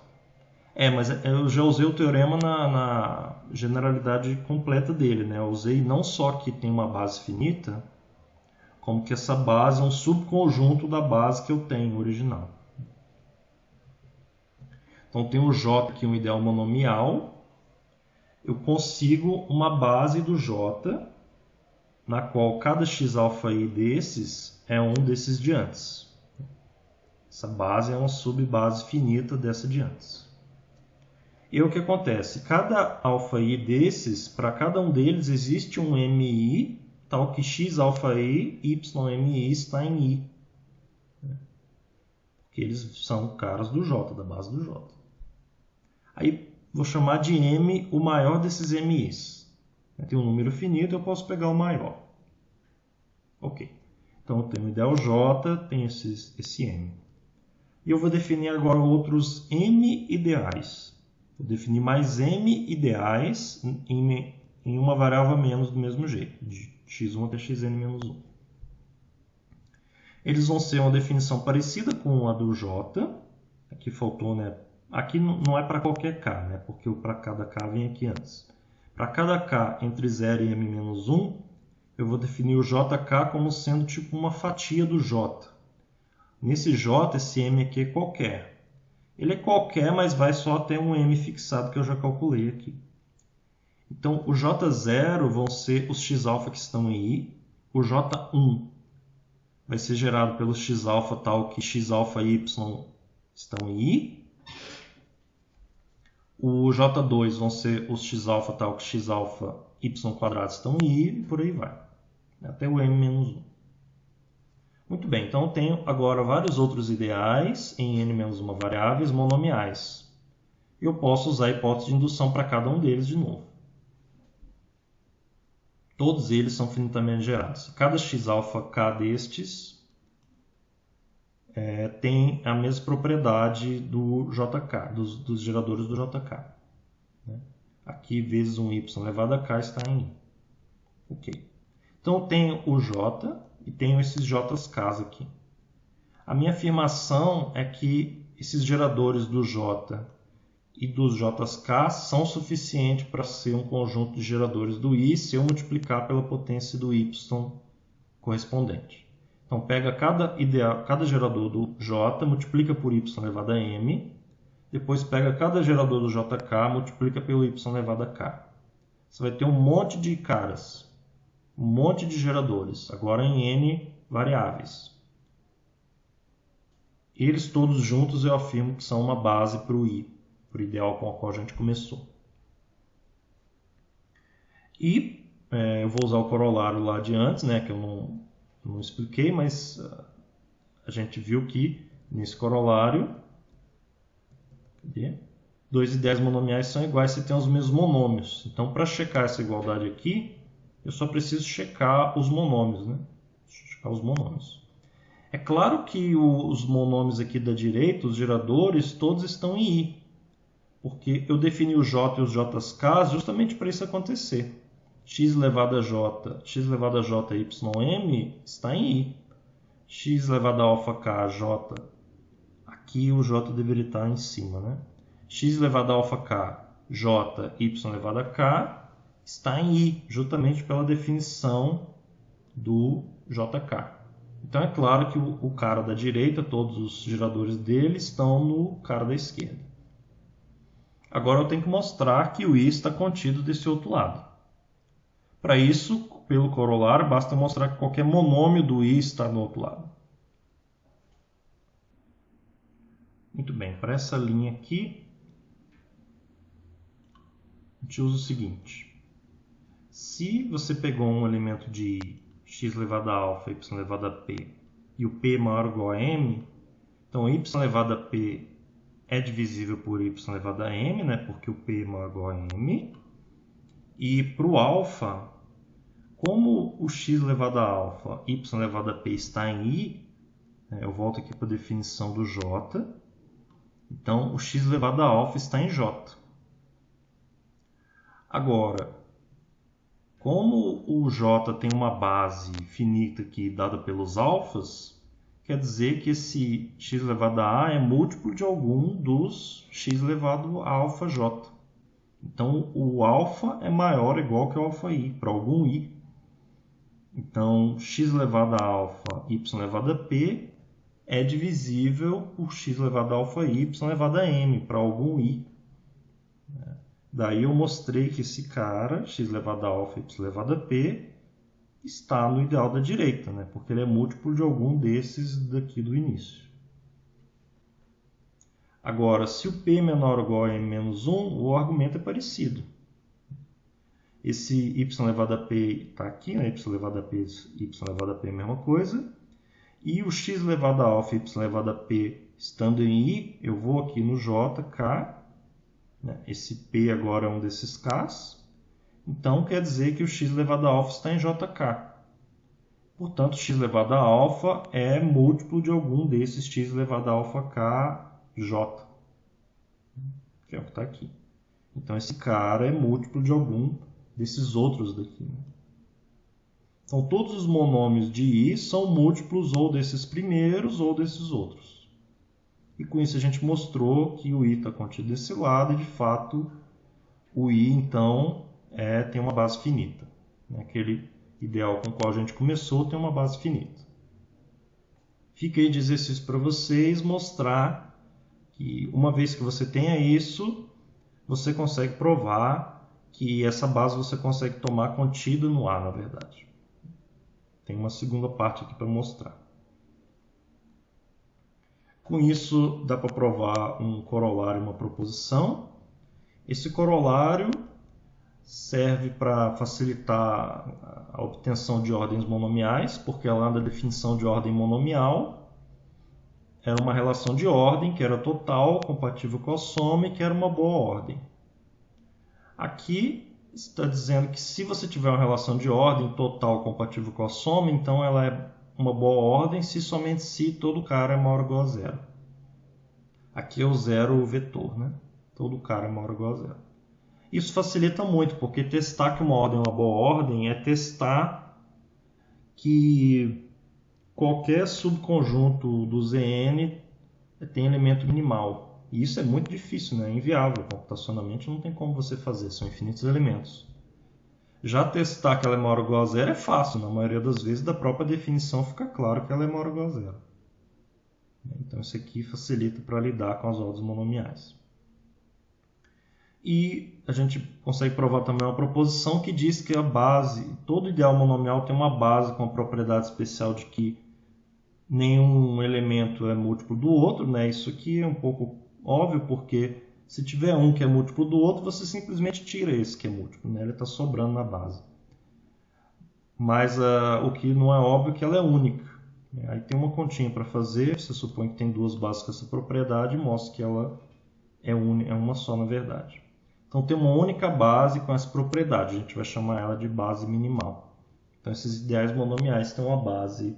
Mas eu já usei o teorema na generalidade completa dele, né? Eu usei não só que tem uma base finita, como que essa base é um subconjunto da base que eu tenho original. Então tem o j aqui, um ideal monomial, eu consigo uma base do J, na qual cada x'alpha-i desses é um desses de antes. Essa base é uma subbase finita dessa de antes. E o que acontece? Cada alfa-i desses, para cada um deles existe um mi, tal que x'alpha-i, ymi está em i. Porque eles são caras do J, da base do J. Aí vou chamar de m o maior desses mi's. Tem um número finito, eu posso pegar o maior. Ok. Então eu tenho o ideal J, tenho esse m. E eu vou definir agora outros m ideais. Vou definir mais m ideais em uma variável menos do mesmo jeito, de x1 até xn menos 1. Eles vão ser uma definição parecida com a do J. Aqui faltou, né? Aqui não é para qualquer k, né? Porque o para cada k vem aqui antes. Para cada k entre 0 e m menos 1, eu vou definir o jk como sendo tipo uma fatia do j. Nesse j, esse m aqui é qualquer. Ele é qualquer, mas vai só até um m fixado que eu já calculei aqui. Então, o J0 vão ser os xα que estão em I. O J1 vai ser gerado pelo xα tal que xα-y estão em I. O J2 vão ser os xα tal que xα-y² estão em I. E por aí vai. Até o m-1. Muito bem, então eu tenho agora vários outros ideais em n-1 variáveis monomiais. Eu posso usar a hipótese de indução para cada um deles de novo. Todos eles são finitamente gerados. Cada xα-k destes tem a mesma propriedade do JK, dos geradores do JK. Aqui, vezes um y elevado a k está em I. Ok. Então eu tenho o J e tenho esses JK aqui. A minha afirmação é que esses geradores do J e dos JK são suficientes para ser um conjunto de geradores do I se eu multiplicar pela potência do Y correspondente. Então pega cada gerador do J, multiplica por Y elevado a M, depois pega cada gerador do JK, multiplica pelo Y elevado a K. Você vai ter um monte de caras, um monte de geradores, agora em N variáveis. Eles todos juntos eu afirmo que são uma base para o I, para o ideal com o qual a gente começou. E eu vou usar o corolário lá de antes, né, que eu não expliquei, mas a gente viu que nesse corolário 2 ideias monomiais são iguais se tem os mesmos monômios. Então, para checar essa igualdade aqui, eu só preciso checar os monômios, né? Checar os monômios. É claro que os monômios aqui da direita, os geradores, todos estão em I. Porque eu defini o J e os JK justamente para isso acontecer. X elevado a J, x elevado a J, ym está em I. X elevado a alfa K, J, aqui o J deveria estar em cima, né? X elevado a alfa K, J, y elevado a K, está em I, justamente pela definição do JK. Então é claro que o cara da direita, todos os geradores dele estão no cara da esquerda. Agora eu tenho que mostrar que o I está contido desse outro lado. Para isso, pelo corolário, basta mostrar que qualquer monômio do I está no outro lado. Muito bem, para essa linha aqui, a gente usa o seguinte. Se você pegou um elemento de x elevado a alfa, y elevado a p, e o p é maior ou igual a m, então y elevado a p é divisível por y elevado a m, né, porque o p é maior ou igual a m. E para o alfa, como o x elevado a alfa, y elevado a p está em I, eu volto aqui para a definição do j, então o x elevado a alfa está em j. Agora, como o j tem uma base finita aqui dada pelos alfas, quer dizer que esse x elevado a é múltiplo de algum dos x elevado a alfa j. Então, o alfa é maior ou igual que o alfa i, para algum i. Então, x elevado a alfa, y elevado a p é divisível por x elevado a alfa i, y elevado a m, para algum i. Daí eu mostrei que esse cara, x elevado a alfa e y elevado a p, está no ideal da direita, né? Porque ele é múltiplo de algum desses daqui do início. Agora, se o p é menor ou igual a m menos 1, o argumento é parecido. Esse y elevado a p está aqui, né? Y elevado a p, y elevado a p é a mesma coisa. E o x elevado a alfa e y elevado a p estando em i, eu vou aqui no j, k. Né? Esse p agora é um desses k's. Então, quer dizer que o x elevado a alfa está em jk. Portanto, x elevado a alfa é múltiplo de algum desses x elevado a alfa k, j. Que é o que está aqui. Então, esse cara é múltiplo de algum desses outros daqui. Né? Então, todos os monômios de i são múltiplos ou desses primeiros ou desses outros. E com isso a gente mostrou que o i está contido desse lado e, de fato, o i, então, tem uma base finita. Aquele ideal com o qual a gente começou tem uma base finita. Fica aí de exercício para vocês mostrar que, uma vez que você tenha isso, você consegue provar que essa base você consegue tomar contida no A, na verdade. Tem uma segunda parte aqui para mostrar. Com isso, dá para provar um corolário e uma proposição. Esse corolário serve para facilitar a obtenção de ordens monomiais, porque lá na definição de ordem monomial era uma relação de ordem que era total, compatível com a soma e que era uma boa ordem. Aqui está dizendo que se você tiver uma relação de ordem total compatível com a soma, então ela é uma boa ordem se somente se todo cara é maior ou igual a zero. Aqui é o zero o vetor, né? Todo cara é maior ou igual a zero. Isso facilita muito, porque testar que uma ordem é uma boa ordem é testar que qualquer subconjunto do Zn tem elemento minimal. E isso é muito difícil, né? É inviável. Computacionalmente não tem como você fazer, são infinitos elementos. Já testar que ela é maior ou igual a zero é fácil, na maioria das vezes da própria definição fica claro que ela é maior ou igual a zero. Então isso aqui facilita para lidar com as ordens monomiais. E a gente consegue provar também uma proposição que diz que a base, todo ideal monomial tem uma base com a propriedade especial de que nenhum elemento é múltiplo do outro, né? Isso aqui é um pouco óbvio, porque se tiver um que é múltiplo do outro, você simplesmente tira esse que é múltiplo, né? Ele está sobrando na base. Mas o que não é óbvio é que ela é única. Aí tem uma continha para fazer, você supõe que tem duas bases com essa propriedade e mostra que ela é uma só na verdade. Então tem uma única base com essa propriedade, a gente vai chamar ela de base minimal. Então esses ideais monomiais têm uma base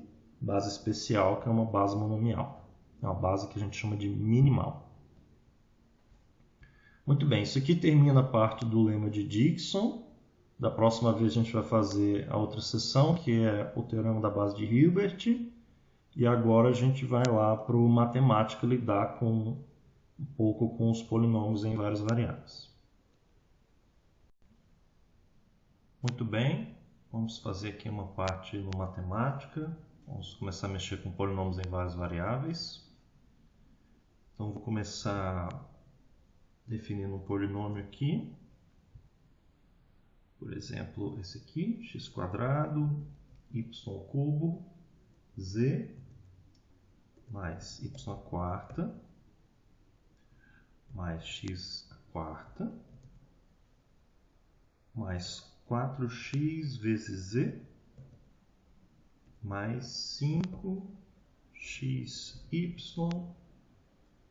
especial, que é uma base monomial. É uma base que a gente chama de minimal. Muito bem, isso aqui termina a parte do lema de Dickson. Da próxima vez a gente vai fazer a outra seção, que é o teorema da base de Hilbert. E agora a gente vai lá para o matemática lidar um pouco com os polinômios em várias variáveis. Muito bem, vamos fazer aqui uma parte no matemática. Vamos começar a mexer com polinômios em várias variáveis. Então vou começar definindo um polinômio aqui. Por exemplo, esse aqui, x², y³ z mais y² mais x² mais 4x vezes z mais 5xy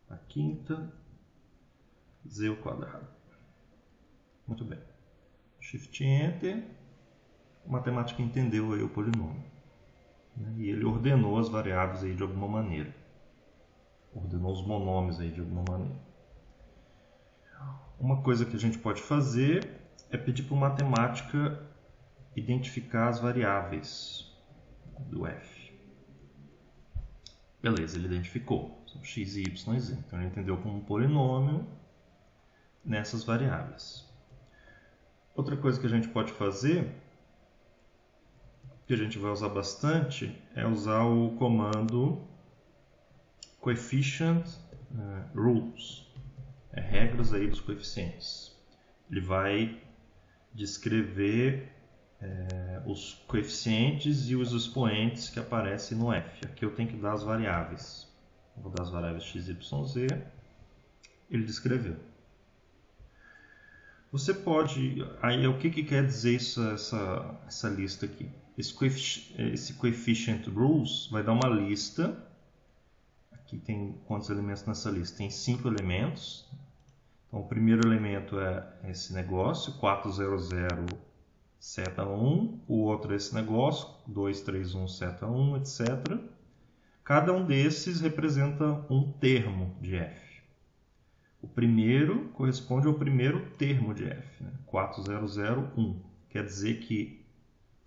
a quinta z ao quadrado. Muito bem. Shift Enter. A matemática entendeu aí o polinômio. E ele ordenou as variáveis aí de alguma maneira. Ordenou os monômios aí de alguma maneira. Uma coisa que a gente pode fazer é pedir para o matemática identificar as variáveis do f. Beleza, ele identificou. São x, y e z. Então ele entendeu como um polinômio nessas variáveis. Outra coisa que a gente pode fazer, que a gente vai usar bastante, é usar o comando coefficient rules, regras aí dos coeficientes. Ele vai descrever os coeficientes e os expoentes que aparecem no f. Aqui eu tenho que dar as variáveis. Vou dar as variáveis x, y, z. Ele descreveu. Você pode... Aí o que quer dizer essa lista aqui? Esse coefficient rules vai dar uma lista. Aqui tem quantos elementos nessa lista? Tem 5 elementos. Então o primeiro elemento é esse negócio, 400 seta 1. O outro é esse negócio, 231 seta 1, etc. Cada um desses representa um termo de f. O primeiro corresponde ao primeiro termo de f, né? 4001. Quer dizer que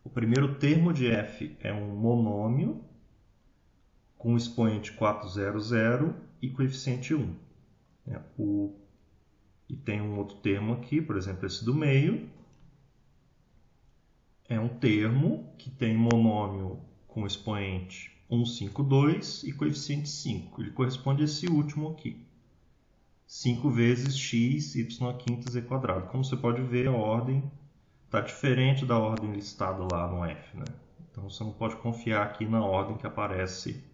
o primeiro termo de f é um monômio com expoente 400 e coeficiente 1. E tem um outro termo aqui, por exemplo, esse do meio. É um termo que tem monômio com expoente 152 e coeficiente 5. Ele corresponde a esse último aqui. 5 vezes x, y quinta, z quadrado. Como você pode ver, a ordem está diferente da ordem listada lá no f, né? Então você não pode confiar aqui na ordem que aparece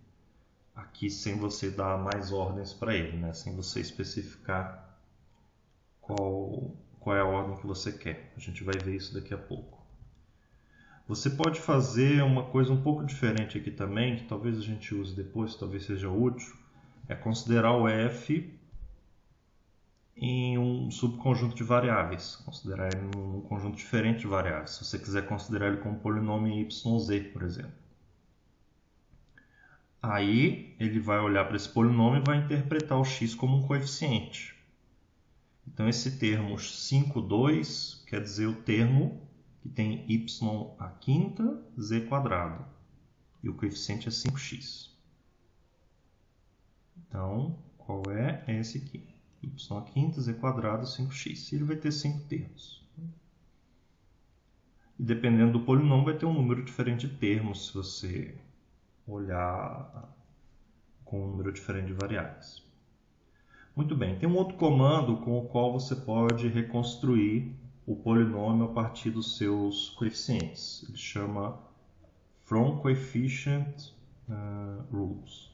aqui sem você dar mais ordens para ele, né? Sem você especificar qual é a ordem que você quer. A gente vai ver isso daqui a pouco. Você pode fazer uma coisa um pouco diferente aqui também, que talvez a gente use depois, talvez seja útil, é considerar o f em um subconjunto de variáveis, considerar ele um conjunto diferente de variáveis, se você quiser considerar ele como polinômio yz, por exemplo. Aí ele vai olhar para esse polinômio e vai interpretar o x como um coeficiente. Então esse termo 5,2 quer dizer o termo que tem y à quinta, z quadrado, e o coeficiente é 5x. Então, qual é? É esse aqui. Y à quinta, z quadrado, 5x. Ele vai ter 5 termos. E dependendo do polinômio, vai ter um número diferente de termos se você olhar com um número diferente de variáveis. Muito bem, tem um outro comando com o qual você pode reconstruir o polinômio a partir dos seus coeficientes. Ele chama FromCoefficient Rules.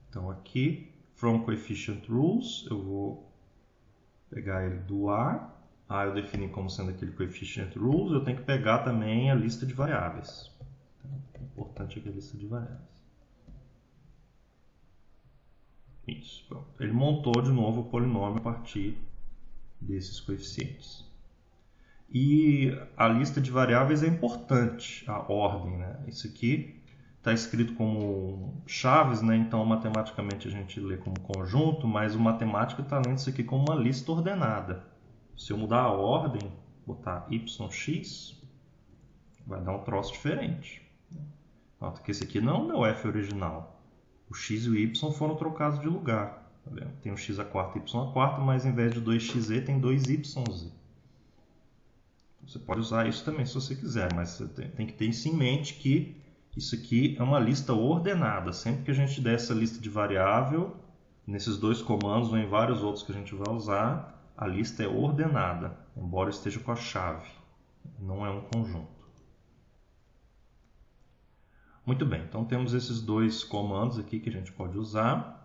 Então aqui, FromCoefficient Rules, eu vou pegar ele do A. A eu defini como sendo aquele Coefficient Rules, eu tenho que pegar também a lista de variáveis. Então, o importante é a lista de variáveis. Isso, pronto. Ele montou de novo o polinômio a partir desses coeficientes. E a lista de variáveis é importante, a ordem, né? Isso aqui está escrito como chaves, né? Então matematicamente a gente lê como conjunto, mas o matemático está lendo isso aqui como uma lista ordenada. Se eu mudar a ordem, botar yx, vai dar um troço diferente. Nota que esse aqui não é o meu f original. O x e o y foram trocados de lugar. Tá vendo? Tem o x à quarta e y à quarta, mas em vez de 2xz tem 2yz. Você pode usar isso também se você quiser, mas você tem que ter isso em mente que isso aqui é uma lista ordenada. Sempre que a gente der essa lista de variável, nesses dois comandos ou em vários outros que a gente vai usar, a lista é ordenada, embora esteja com a chave. Não é um conjunto. Muito bem, então temos esses dois comandos aqui que a gente pode usar.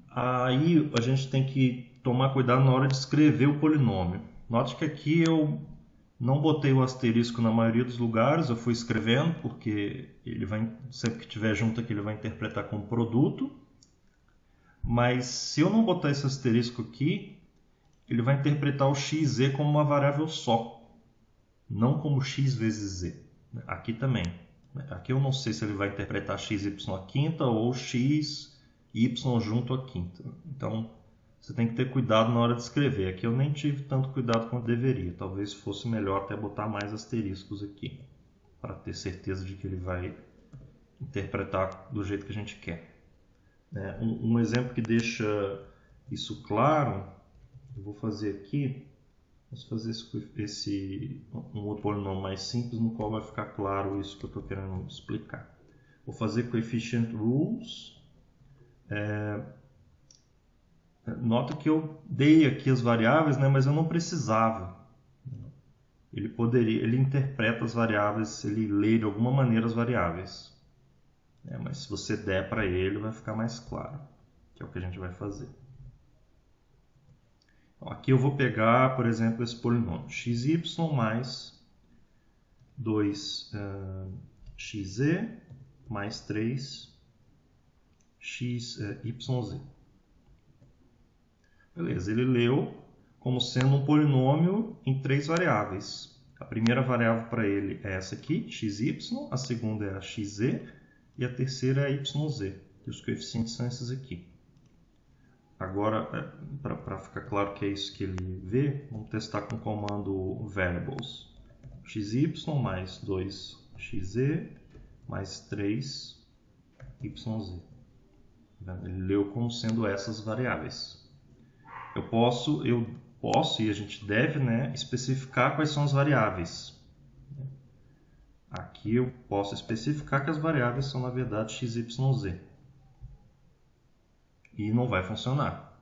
Aí a gente tem que tomar cuidado na hora de escrever o polinômio. Note que aqui eu não botei o asterisco na maioria dos lugares, eu fui escrevendo porque ele vai, sempre que tiver junto aqui ele vai interpretar como produto. Mas se eu não botar esse asterisco aqui, ele vai interpretar o xz como uma variável só, não como x vezes z. Aqui também. Aqui eu não sei se ele vai interpretar x, y à quinta ou x, y junto à quinta. Então, você tem que ter cuidado na hora de escrever. Aqui eu nem tive tanto cuidado quanto deveria. Talvez fosse melhor até botar mais asteriscos aqui, para ter certeza de que ele vai interpretar do jeito que a gente quer. Um exemplo que deixa isso claro, eu vou fazer aqui. Vamos fazer um outro polinômio mais simples, no qual vai ficar claro isso que eu estou querendo explicar. Vou fazer Coefficient Rules. Nota que eu dei aqui as variáveis, né, mas eu não precisava. Ele interpreta as variáveis, ele lê de alguma maneira as variáveis. Mas se você der para ele, vai ficar mais claro, que é o que a gente vai fazer. Então, aqui eu vou pegar, por exemplo, esse polinômio xy mais 2xz mais 3xyz. Beleza, ele leu como sendo um polinômio em 3 variáveis. A primeira variável para ele é essa aqui, xy, a segunda é a xz e a terceira é a yz. E os coeficientes são esses aqui. Agora, para ficar claro que é isso que ele vê, vamos testar com o comando variables. Xy mais 2xz mais 3yz. Ele leu como sendo essas variáveis. Eu posso e a gente deve, né, especificar quais são as variáveis. Aqui eu posso especificar que as variáveis são, na verdade, x, y, z. E não vai funcionar,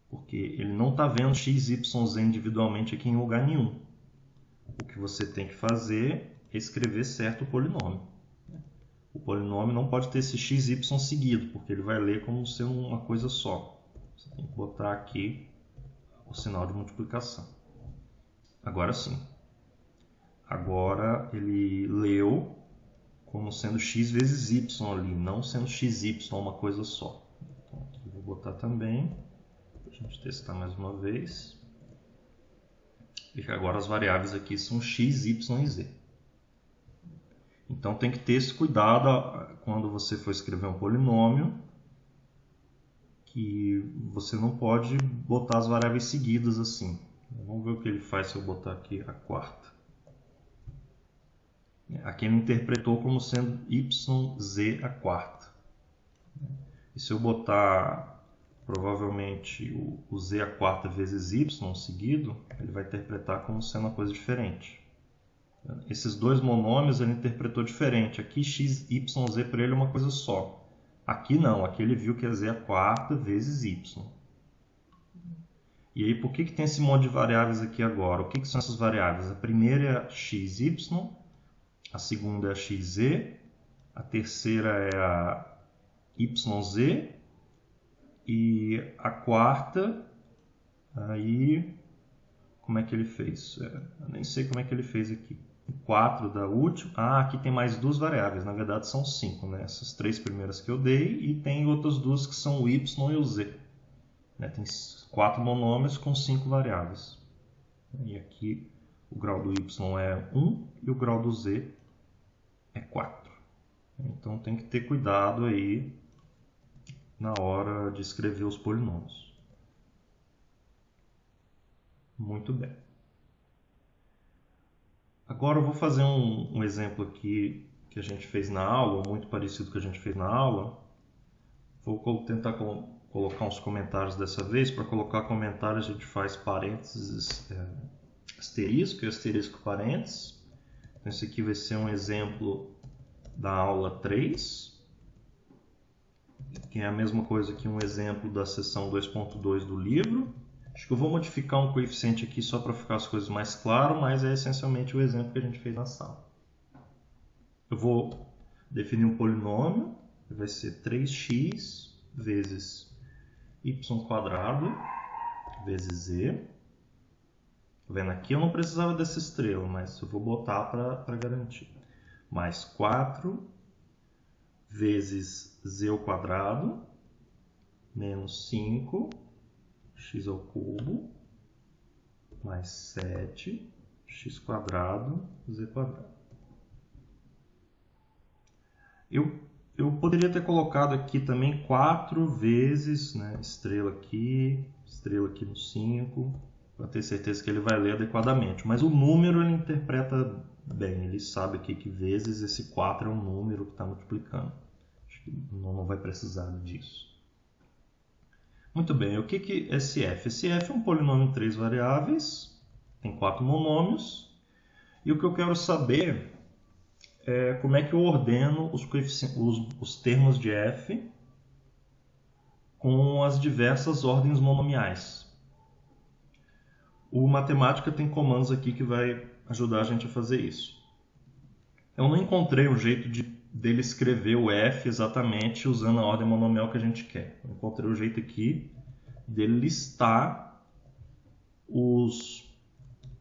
porque ele não está vendo x, y, z individualmente aqui em lugar nenhum. O que você tem que fazer é escrever certo o polinômio. O polinômio não pode ter esse x, y seguido, porque ele vai ler como sendo uma coisa só. Você tem que botar aqui o sinal de multiplicação. Agora sim. Agora ele leu como sendo x vezes y ali, não sendo xy uma coisa só. Então aqui eu vou botar também, para a gente testar mais uma vez. E agora as variáveis aqui são x, y e z. Então tem que ter esse cuidado quando você for escrever um polinômio, que você não pode botar as variáveis seguidas assim. Vamos ver o que ele faz se eu botar aqui a quarta. Aqui ele interpretou como sendo yz a quarta. E se eu botar provavelmente o z a quarta vezes y seguido, ele vai interpretar como sendo uma coisa diferente. Esses dois monômios ele interpretou diferente. Aqui x, y, z para ele é uma coisa só. Aqui não, aqui ele viu que é z a quarta vezes y. E aí por que tem esse monte de variáveis aqui agora? O que são essas variáveis? A primeira é a x, y. A segunda é a xz, a terceira é a yz e a quarta, aí, como é que ele fez? Eu nem sei como é que ele fez aqui. 4 da última. Aqui tem mais duas variáveis, na verdade são 5, né? Essas 3 primeiras que eu dei e tem outras duas que são o y e o z. Tem 4 monômios com 5 variáveis. E aqui o grau do y é 1 e o grau do z é 4. Então tem que ter cuidado aí na hora de escrever os polinômios. Muito bem. Agora eu vou fazer um exemplo aqui que a gente fez na aula, muito parecido com o que a gente fez na aula. Vou tentar colocar uns comentários dessa vez. Para colocar comentário a gente faz parênteses, asterisco e asterisco parênteses. Então esse aqui vai ser um exemplo da aula 3, que é a mesma coisa que um exemplo da seção 2.2 do livro. Acho que eu vou modificar um coeficiente aqui só para ficar as coisas mais claras, mas é essencialmente o exemplo que a gente fez na sala. Eu vou definir um polinômio, que vai ser 3x vezes y² vezes z. Tá vendo aqui? Eu não precisava dessa estrela, mas eu vou botar para garantir. Mais 4 vezes z² menos 5 x² mais 7 x² z². Eu poderia ter colocado aqui também 4 vezes, né, estrela aqui no 5, para ter certeza que ele vai ler adequadamente. Mas o número ele interpreta bem, ele sabe aqui que vezes esse 4 é um número que está multiplicando. Acho que não vai precisar disso. Muito bem, o que é esse f? Esse f é um polinômio em 3 variáveis, tem 4 monômios, e o que eu quero saber é como é que eu ordeno os termos de f com as diversas ordens monomiais. O Matemática tem comandos aqui que vai ajudar a gente a fazer isso. Eu não encontrei um jeito dele escrever o f exatamente usando a ordem monomial que a gente quer. Eu encontrei um jeito aqui dele listar os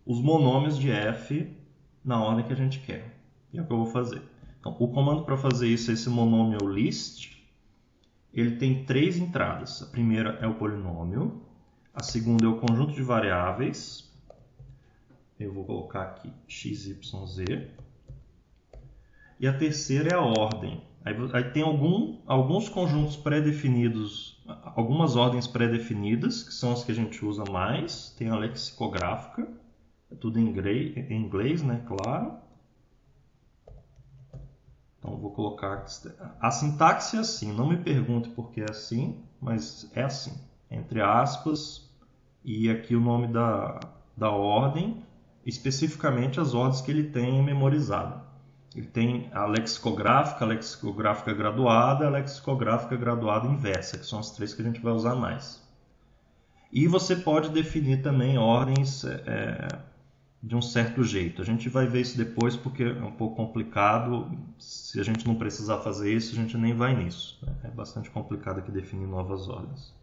monômios de f na ordem que a gente quer. E é o que eu vou fazer. Então, o comando para fazer isso é esse monômio list. Ele tem 3 entradas. A primeira é o polinômio. A segunda é o conjunto de variáveis. Eu vou colocar aqui x, y, z. E a terceira é a ordem. Aí tem alguns conjuntos pré-definidos, algumas ordens pré-definidas, que são as que a gente usa mais. Tem a lexicográfica, é tudo em inglês, né? Claro. Então, eu vou colocar... A sintaxe é assim, não me pergunte por que é assim, mas é assim. Entre aspas, e aqui o nome da ordem, especificamente as ordens que ele tem memorizado. Ele tem a lexicográfica graduada e a lexicográfica graduada inversa, que são as 3 que a gente vai usar mais. E você pode definir também ordens de um certo jeito. A gente vai ver isso depois porque é um pouco complicado. Se a gente não precisar fazer isso, a gente nem vai nisso. É bastante complicado aqui definir novas ordens.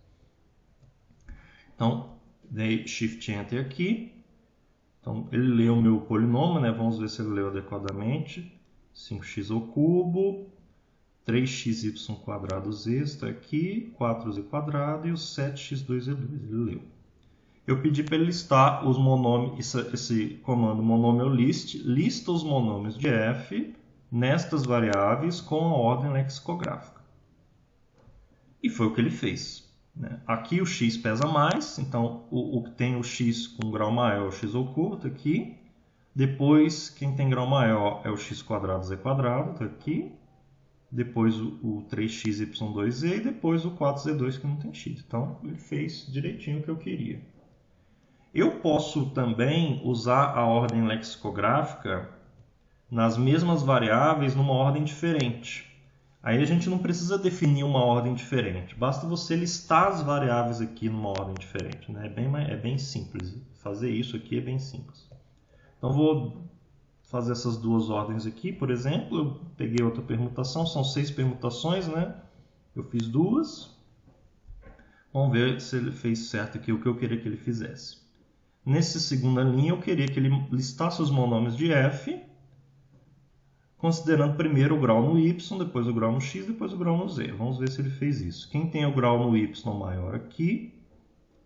Então, dei Shift Enter aqui. Então, ele leu o meu polinômio, né? Vamos ver se ele leu adequadamente. 5x ao cubo, 3xy² está aqui, 4z² e o 7x2z2. Ele leu. Eu pedi para ele listar os monômios, esse comando monômio list, lista os monômios de f nestas variáveis com a ordem lexicográfica. E foi o que ele fez. Aqui o x pesa mais, então o que tem o x com grau maior é o x ao cubo, está aqui. Depois, quem tem grau maior é o x² z², está aqui. Depois o 3xy2z e depois o 4z2 que não tem x. Então, ele fez direitinho o que eu queria. Eu posso também usar a ordem lexicográfica nas mesmas variáveis numa ordem diferente. Aí a gente não precisa definir uma ordem diferente, basta você listar as variáveis aqui numa ordem diferente. Né? É bem simples, fazer isso aqui é bem simples. Então vou fazer essas duas ordens aqui, por exemplo, eu peguei outra permutação, são 6 permutações, né? Eu fiz 2. Vamos ver se ele fez certo aqui o que eu queria que ele fizesse. Nessa segunda linha eu queria que ele listasse os monômios de f, considerando primeiro o grau no y, depois o grau no x, depois o grau no z. Vamos ver se ele fez isso. Quem tem o grau no y maior aqui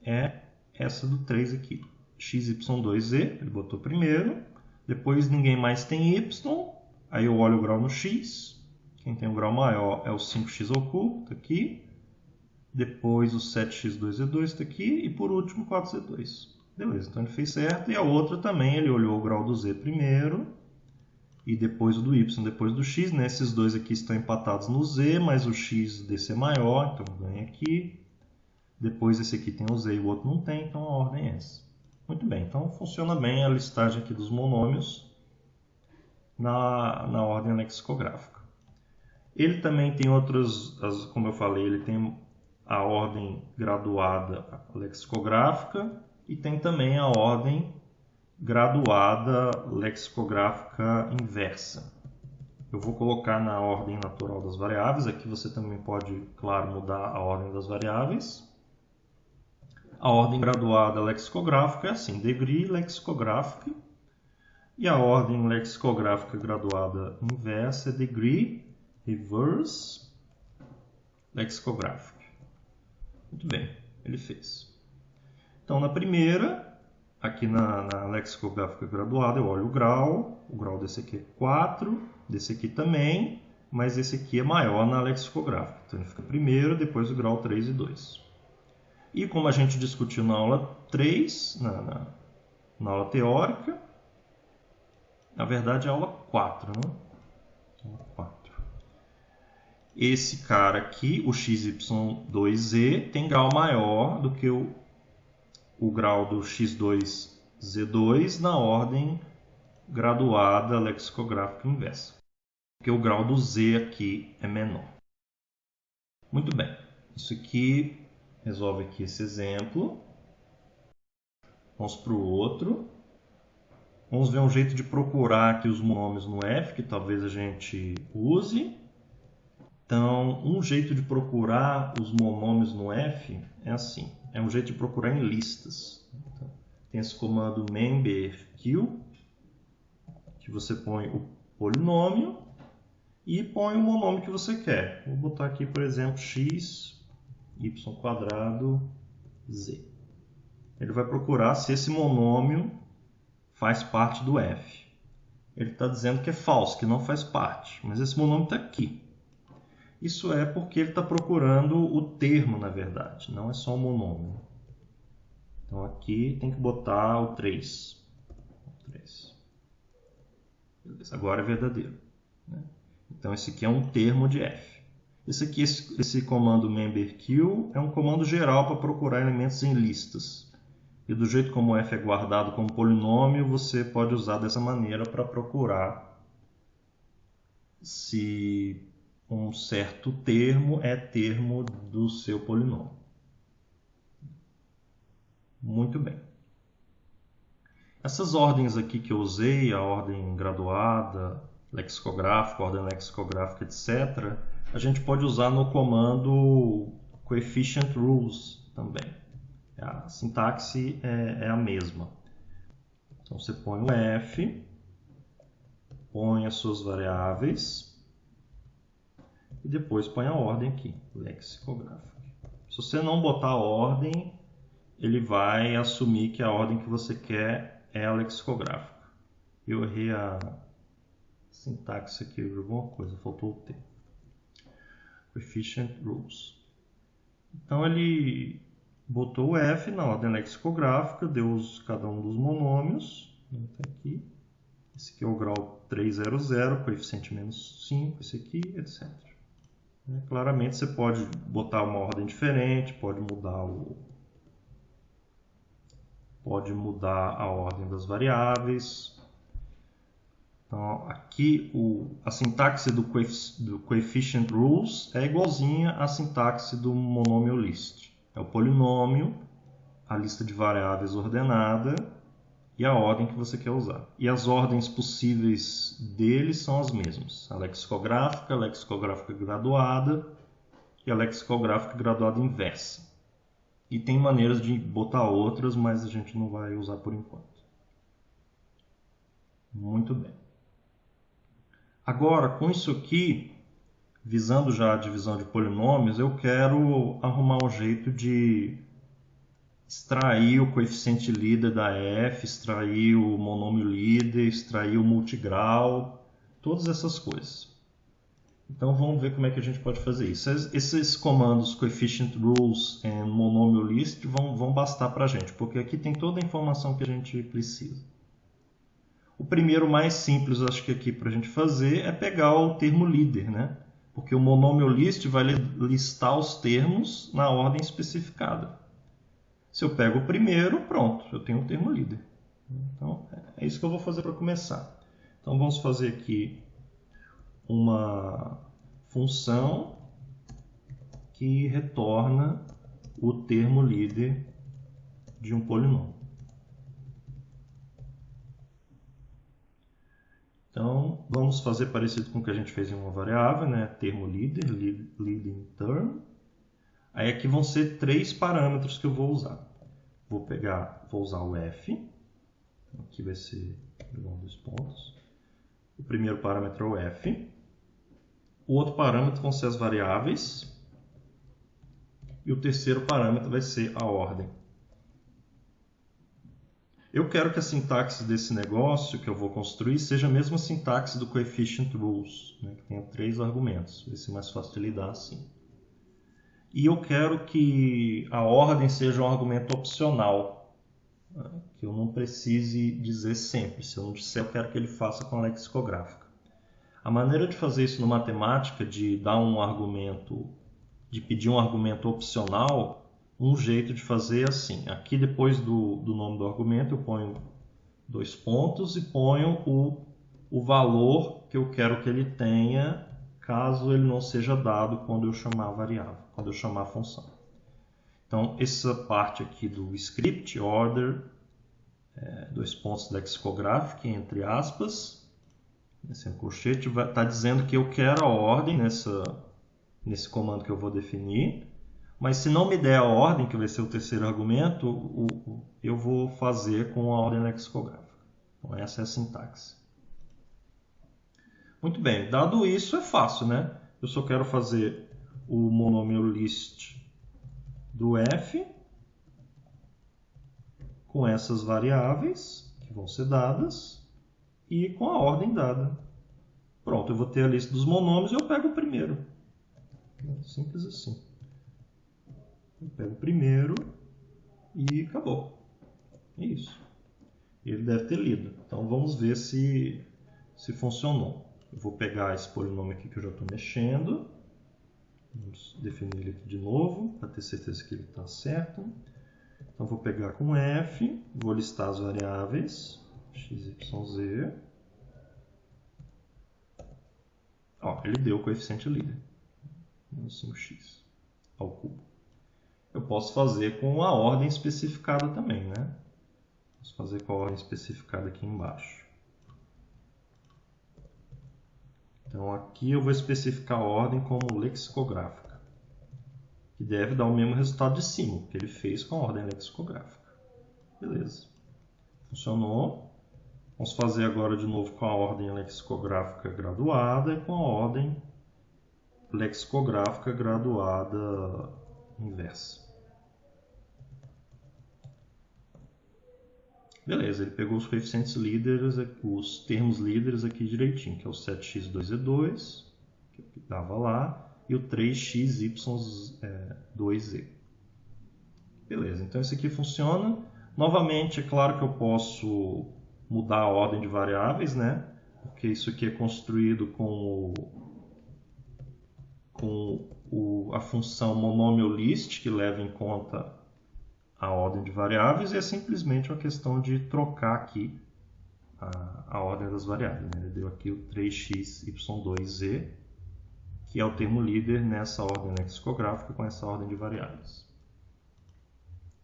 é essa do 3 aqui. xy2z, ele botou primeiro. Depois ninguém mais tem y, aí eu olho o grau no x. Quem tem o grau maior é o 5x ao cubo, está aqui. Depois o 7x2z2 está aqui. E por último o 4z2. Beleza, então ele fez certo. E a outra também, ele olhou o grau do z primeiro. E depois o do y, depois do x. Né? Esses dois aqui estão empatados no z, mas o x desse é maior, então ganha aqui. Depois esse aqui tem o z e o outro não tem, então a ordem é essa. Muito bem, então funciona bem a listagem aqui dos monômios na ordem lexicográfica. Ele também tem outras, como eu falei, ele tem a ordem graduada lexicográfica e tem também a ordem graduada lexicográfica inversa. Eu vou colocar na ordem natural das variáveis, aqui você também pode, claro, mudar a ordem das variáveis. A ordem graduada lexicográfica é assim, degree lexicográfica, e a ordem lexicográfica graduada inversa é degree reverse lexicográfica. Muito bem, ele fez. Então, na primeira, aqui na lexicográfica graduada, eu olho o grau desse aqui é 4, desse aqui também, mas esse aqui é maior na lexicográfica. Então, ele fica primeiro, depois o grau 3 e 2. E como a gente discutiu na aula 3, na aula teórica, na verdade é a aula 4, né? Aula 4. Esse cara aqui, o xy2z, tem grau maior do que o grau do x2z2 na ordem graduada lexicográfica inversa. Porque o grau do z aqui é menor. Muito bem. Isso aqui resolve aqui esse exemplo. Vamos para o outro. Vamos ver um jeito de procurar aqui os monômios no F, que talvez a gente use. Então, um jeito de procurar os monômios no F é assim. É um jeito de procurar em listas. Então, tem esse comando memberq, que você põe o polinômio e põe o monômio que você quer. Vou botar aqui, por exemplo, x, y², z. Ele vai procurar se esse monômio faz parte do F. Ele está dizendo que é falso, que não faz parte, mas esse monômio está aqui. Isso é porque ele está procurando o termo, na verdade, não é só um monômio. Então aqui tem que botar o 3. Beleza, agora é verdadeiro, né? Então esse aqui é um termo de F. Esse comando memberq é um comando geral para procurar elementos em listas. E do jeito como o F é guardado como polinômio, você pode usar dessa maneira para procurar se um certo termo é termo do seu polinômio. Muito bem. Essas ordens aqui que eu usei, a ordem graduada, lexicográfica, ordem lexicográfica, etc., a gente pode usar no comando coefficient rules também. A sintaxe é a mesma. Então você põe o F, põe as suas variáveis e depois põe a ordem aqui, lexicográfica. Se você não botar a ordem, ele vai assumir que a ordem que você quer é a lexicográfica. Eu errei a sintaxe aqui de alguma coisa, faltou o T. Coefficient rules. Então ele botou o F na ordem lexicográfica, deu cada um dos monômios. Tá aqui. Esse aqui é o grau 300, coeficiente menos 5, esse aqui, etc. Claramente você pode botar uma ordem diferente, pode mudar a ordem das variáveis. Então, aqui a sintaxe do coefficient rules é igualzinha à sintaxe do monômio list. É o polinômio, a lista de variáveis ordenada e a ordem que você quer usar. E as ordens possíveis deles são as mesmas. A lexicográfica graduada e a lexicográfica graduada inversa. E tem maneiras de botar outras, mas a gente não vai usar por enquanto. Muito bem. Agora, com isso aqui, visando já a divisão de polinômios, eu quero arrumar um jeito de extrair o coeficiente líder da F, extrair o monômio líder, extrair o multigrau, todas essas coisas. Então vamos ver como é que a gente pode fazer isso. Esses comandos coefficient rules e monômio list vão bastar para a gente, porque aqui tem toda a informação que a gente precisa. O primeiro mais simples, acho que aqui para a gente fazer, é pegar o termo líder, né? Porque o monômio list vai listar os termos na ordem especificada. Se eu pego o primeiro, pronto, eu tenho o termo líder. Então, é isso que eu vou fazer para começar. Então, vamos fazer aqui uma função que retorna o termo líder de um polinômio. Então, vamos fazer parecido com o que a gente fez em uma variável, né? Termo líder, leading term. Aí aqui vão ser 3 parâmetros que eu vou usar. Vou usar o F. Aqui vai ser igual a 2 pontos. O primeiro parâmetro é o F. O outro parâmetro vão ser as variáveis. E o terceiro parâmetro vai ser a ordem. Eu quero que a sintaxe desse negócio que eu vou construir seja a mesma sintaxe do coefficient rules, né, que tenha 3 argumentos. Vai ser mais fácil de lidar assim. E eu quero que a ordem seja um argumento opcional, né, que eu não precise dizer sempre. Se eu não disser, eu quero que ele faça com a lexicográfica. A maneira de fazer isso no matemática, de dar um argumento, de pedir um argumento opcional, um jeito de fazer assim. Aqui depois do nome do argumento eu ponho 2 pontos e ponho o valor que eu quero que ele tenha caso ele não seja dado quando eu chamar a variável, quando eu chamar a função. Então, essa parte aqui do script, order, dois pontos lexicographic, entre aspas, esse colchete está dizendo que eu quero a ordem nesse comando que eu vou definir, mas se não me der a ordem, que vai ser o terceiro argumento, eu vou fazer com a ordem lexicográfica. Então, essa é a sintaxe. Muito bem, dado isso é fácil, né? Eu só quero fazer o monomial list do f com essas variáveis que vão ser dadas e com a ordem dada. Pronto, eu vou ter a lista dos monômios e eu pego o primeiro. Simples assim. Eu pego o primeiro e acabou. É isso. Ele deve ter lido. Então vamos ver se funcionou. Eu vou pegar esse polinômio aqui que eu já estou mexendo. Vamos definir ele aqui de novo, para ter certeza que ele está certo. Então vou pegar com f, vou listar as variáveis, x, y, z. Ó, ele deu o coeficiente líder, menos 5x ao cubo. Eu posso fazer com a ordem especificada também, né? Posso fazer com a ordem especificada aqui embaixo. Então aqui eu vou especificar a ordem como lexicográfica, que deve dar o mesmo resultado de cima, que ele fez com a ordem lexicográfica. Beleza. Funcionou. Vamos fazer agora de novo com a ordem lexicográfica graduada e com a ordem lexicográfica graduada inversa. Beleza, ele pegou os coeficientes líderes, os termos líderes aqui direitinho, que é o 7x2z2, que dava lá, e o 3xy2z. Beleza, então isso aqui funciona. Novamente, é claro que eu posso mudar a ordem de variáveis, né? Porque isso aqui é construído com a função monomial list, que leva em conta a ordem de variáveis, e é simplesmente uma questão de trocar aqui a ordem das variáveis, né? Ele deu aqui o 3xy2z, que é o termo líder nessa ordem lexicográfica com essa ordem de variáveis.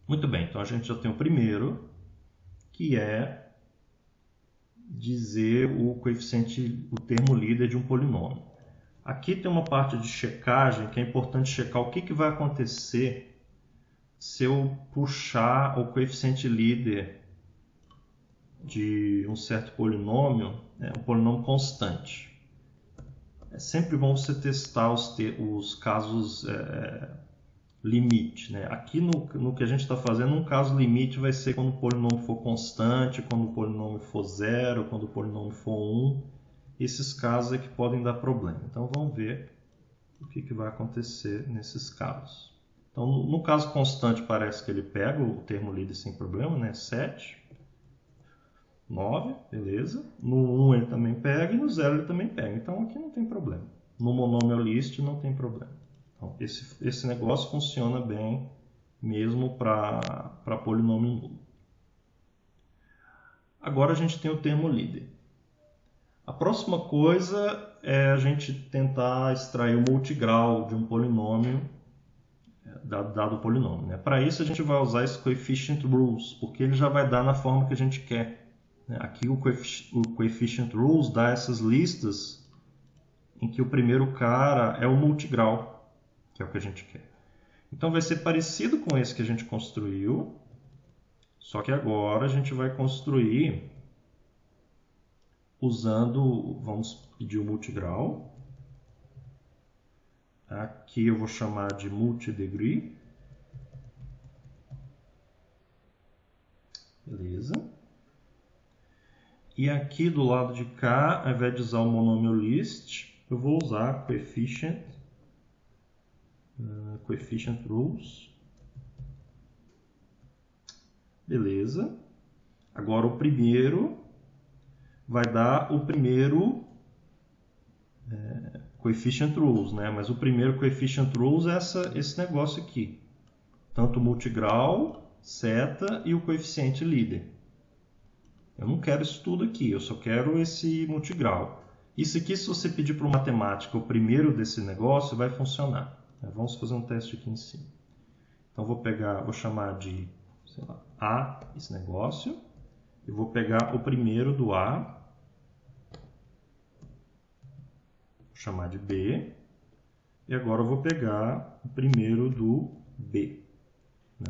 Muito bem, então a gente já tem o primeiro, que é dizer o coeficiente, o termo líder de um polinômio. Aqui tem uma parte de checagem que é importante checar o que vai acontecer se eu puxar o coeficiente líder de um certo polinômio, um polinômio constante. É sempre bom você testar os casos limite, né? Aqui no que a gente está fazendo, um caso limite vai ser quando o polinômio for constante, quando o polinômio for 0, quando o polinômio for 1. Esses casos é que podem dar problema. Então vamos ver o que vai acontecer nesses casos. Então, no caso constante, parece que ele pega o termo líder sem problema, né? 7, 9, beleza. No 1 ele também pega e no 0 ele também pega. Então, aqui não tem problema. No monomial list não tem problema. Então, esse negócio funciona bem mesmo para polinômio nulo. Agora a gente tem o termo líder. A próxima coisa é a gente tentar extrair o multigrau de um polinômio, dado o polinômio, né? Para isso a gente vai usar esse coefficient rules, porque ele já vai dar na forma que a gente quer. Aqui o coefficient rules dá essas listas em que o primeiro cara é o multigrau, que é o que a gente quer. Então vai ser parecido com esse que a gente construiu, só que agora a gente vai construir usando, vamos pedir o multigrau. Aqui eu vou chamar de multidegree. Beleza. E aqui do lado de cá, ao invés de usar o monomial list, eu vou usar coefficient rules. Beleza. Agora o primeiro vai dar o primeiro coefficient rules, né? Mas o primeiro coefficient rules é esse negócio aqui. Tanto o multigrau, seta e o coeficiente líder. Eu não quero isso tudo aqui, eu só quero esse multigrau. Isso aqui, se você pedir para o matemática o primeiro desse negócio, vai funcionar. Vamos fazer um teste aqui em cima. Então, vou chamar de, sei lá, A, esse negócio. Eu vou pegar o primeiro do A. Vou chamar de B. E agora eu vou pegar o primeiro do B.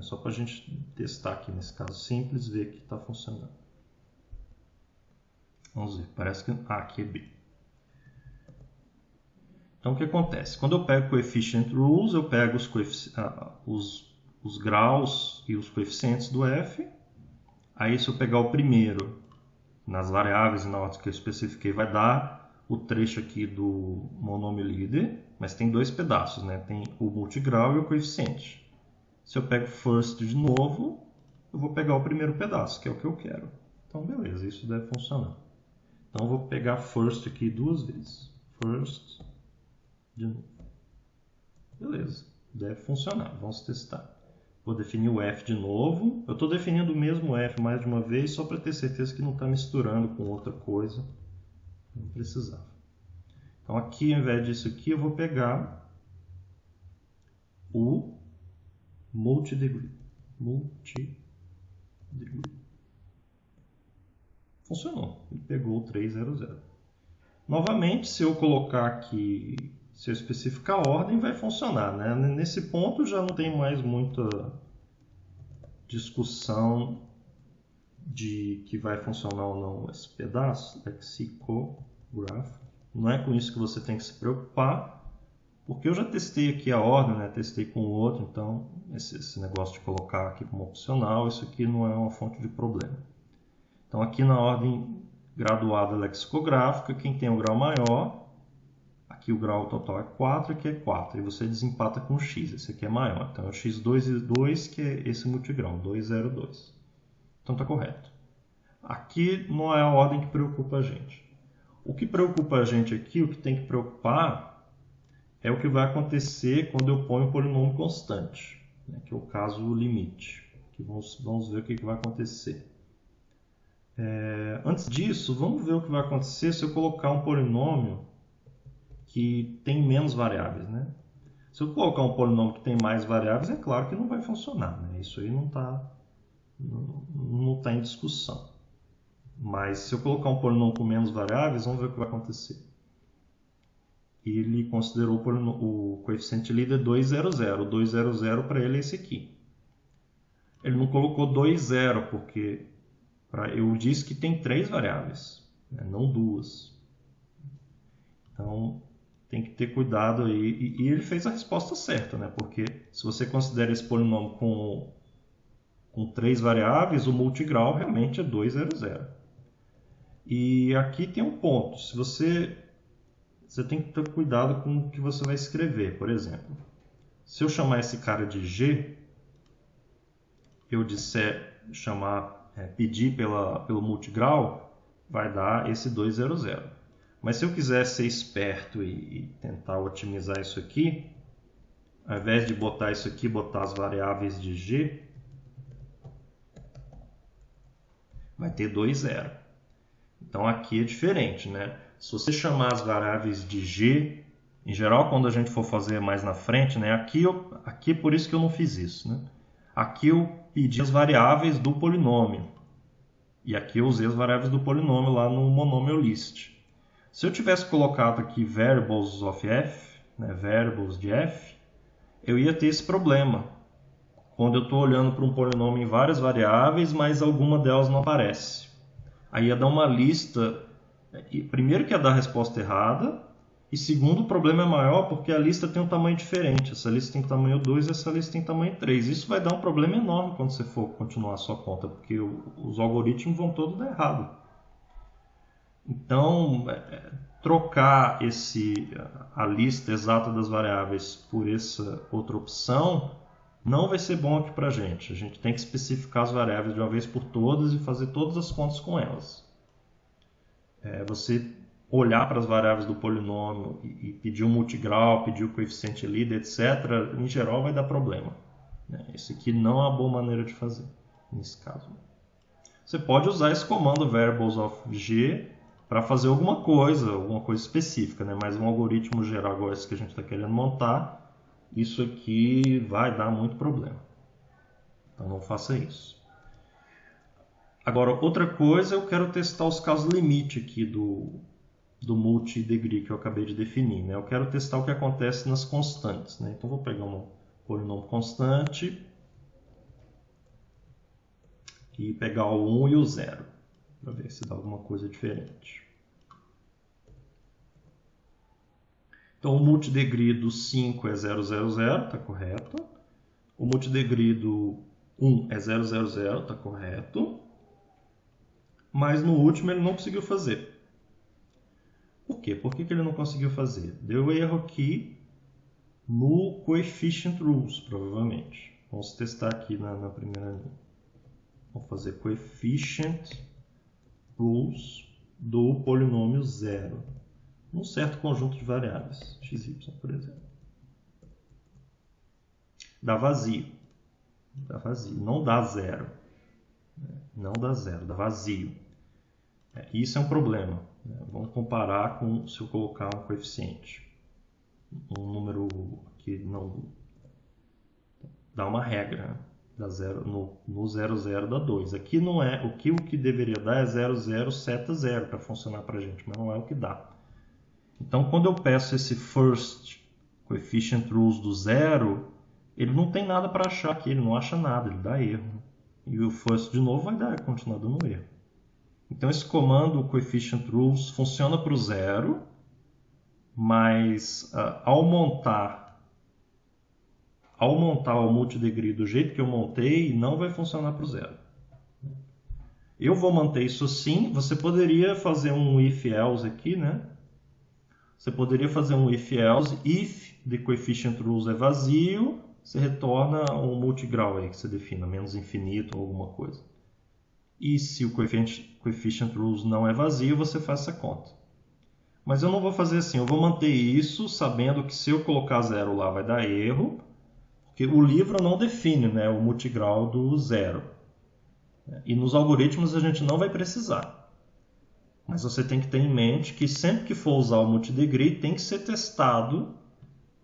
Só para a gente testar aqui nesse caso simples, ver que está funcionando. Vamos ver, parece que aqui é B. Então, o que acontece? Quando eu pego Coefficient Rules, eu pego os graus e os coeficientes do f. Aí, se eu pegar o primeiro nas variáveis e na ordem que eu especifiquei, vai dar o trecho aqui do monômio líder, mas tem dois pedaços, né? Tem o multigrau e o coeficiente. Se eu pego first de novo, eu vou pegar o primeiro pedaço, que é o que eu quero. Então, beleza, isso deve funcionar. Então, eu vou pegar first aqui duas vezes. First de novo. Beleza, deve funcionar. Vamos testar. Vou definir o f de novo. Eu estou definindo o mesmo f mais de uma vez, só para ter certeza que não está misturando com outra coisa. Não precisava. Então, aqui, ao invés disso aqui, eu vou pegar o multidegree. Funcionou. Ele pegou o 300. Novamente, se eu colocar aqui, se eu especificar a ordem, vai funcionar, né? Nesse ponto já não tem mais muita discussão de que vai funcionar ou não esse pedaço, lexicograph. Não é com isso que você tem que se preocupar, porque eu já testei aqui a ordem, né? Testei com o outro, então esse negócio de colocar aqui como opcional, isso aqui não é uma fonte de problema. Então aqui na ordem graduada lexicográfica, quem tem o grau maior, aqui o grau total é 4, aqui é 4, e você desempata com o x, esse aqui é maior. Então é o x2 e 2, que é esse multigrau, 202. Então está correto. Aqui não é a ordem que preocupa a gente. O que preocupa a gente aqui, o que tem que preocupar, é o que vai acontecer quando eu ponho um polinômio constante, né, que é o caso limite. Que vamos ver o que vai acontecer. Antes disso, vamos ver o que vai acontecer se eu colocar um polinômio que tem menos variáveis, né? Se eu colocar um polinômio que tem mais variáveis, é claro que não vai funcionar, né? Isso aí não está em discussão. Mas se eu colocar um polinômio com menos variáveis, vamos ver o que vai acontecer. Ele considerou o coeficiente líder 200. O 200 para ele é esse aqui. Ele não colocou 20, porque eu disse que tem 3 variáveis, né? Não 2. Então, tem que ter cuidado aí. E ele fez a resposta certa, né? Porque se você considera esse polinômio com 3 variáveis, o multigrau realmente é 200. E aqui tem um ponto. Se você tem que ter cuidado com o que você vai escrever. Por exemplo, se eu chamar esse cara de G, eu disser pedir pelo multigrau, vai dar esse 200. Mas se eu quiser ser esperto e tentar otimizar isso aqui, ao invés de botar isso aqui, botar as variáveis de G, vai ter 20. Então aqui é diferente, né? Se você chamar as variáveis de G, em geral quando a gente for fazer mais na frente, né? Aqui por isso que eu não fiz isso, né? Aqui eu pedi as variáveis do polinômio. E aqui eu usei as variáveis do polinômio lá no monomial list. Se eu tivesse colocado aqui variables of f, né? Variables de f, eu ia ter esse problema. Quando eu estou olhando para um polinômio em várias variáveis, mas alguma delas não aparece. Aí ia dar uma lista, primeiro que ia dar a resposta errada, e segundo, o problema é maior porque a lista tem um tamanho diferente. Essa lista tem tamanho 2 e essa lista tem tamanho 3. Isso vai dar um problema enorme quando você for continuar a sua conta, porque os algoritmos vão todos dar errado. Então, trocar a lista exata das variáveis por essa outra opção não vai ser bom aqui para a gente. A gente tem que especificar as variáveis de uma vez por todas e fazer todas as contas com elas. Você olhar para as variáveis do polinômio e pedir um multigrau, pedir o coeficiente líder, etc., em geral vai dar problema. Isso aqui não é uma boa maneira de fazer, nesse caso. Você pode usar esse comando variables of g para fazer alguma coisa específica, né? Mas um algoritmo geral igual esse que a gente está querendo montar, isso aqui vai dar muito problema. Então não faça isso. Agora, outra coisa, eu quero testar os casos limite aqui do multi-degree que eu acabei de definir, né? Eu quero testar o que acontece nas constantes, né? Então vou pegar um polinômio constante e pegar o 1 e o 0, para ver se dá alguma coisa diferente. Então o multidegree do 5 é 000, está correto. O multidegree do 1 é 000, está correto. Mas no último ele não conseguiu fazer. Por quê? Por que ele não conseguiu fazer? Deu erro aqui no coefficient rules, provavelmente. Vamos testar aqui na primeira linha. Vamos fazer coefficient rules do polinômio 0. Num certo conjunto de variáveis, x, y, por exemplo. Dá vazio. Dá vazio. Não dá zero. Não dá zero, dá vazio. Isso é um problema. Vamos comparar com se eu colocar um coeficiente. Um número que não dá uma regra. Dá zero, no 0,0 dá 2. Aqui não é. O que deveria dar é 0,0 seta 0 para funcionar para a gente, mas não é o que dá. Então, quando eu peço esse first coefficient rules do 0, ele não tem nada para achar aqui, ele não acha nada, ele dá erro. E o first de novo vai continuar dando erro. Então, esse comando, o coefficient rules, funciona para o 0, mas ao montar o multidegree do jeito que eu montei, não vai funcionar para o 0. Eu vou manter isso sim. Você poderia fazer um if-else aqui, né? Você poderia fazer um if-else. If the coefficient rules é vazio, você retorna um multigrau aí que você defina, menos infinito ou alguma coisa. E se o coefficient rules não é vazio, você faz essa conta. Mas eu não vou fazer assim, eu vou manter isso sabendo que se eu colocar 0 lá vai dar erro, porque o livro não define, né, o multigrau do 0. E nos algoritmos a gente não vai precisar. Mas você tem que ter em mente que sempre que for usar o multidegree, tem que ser testado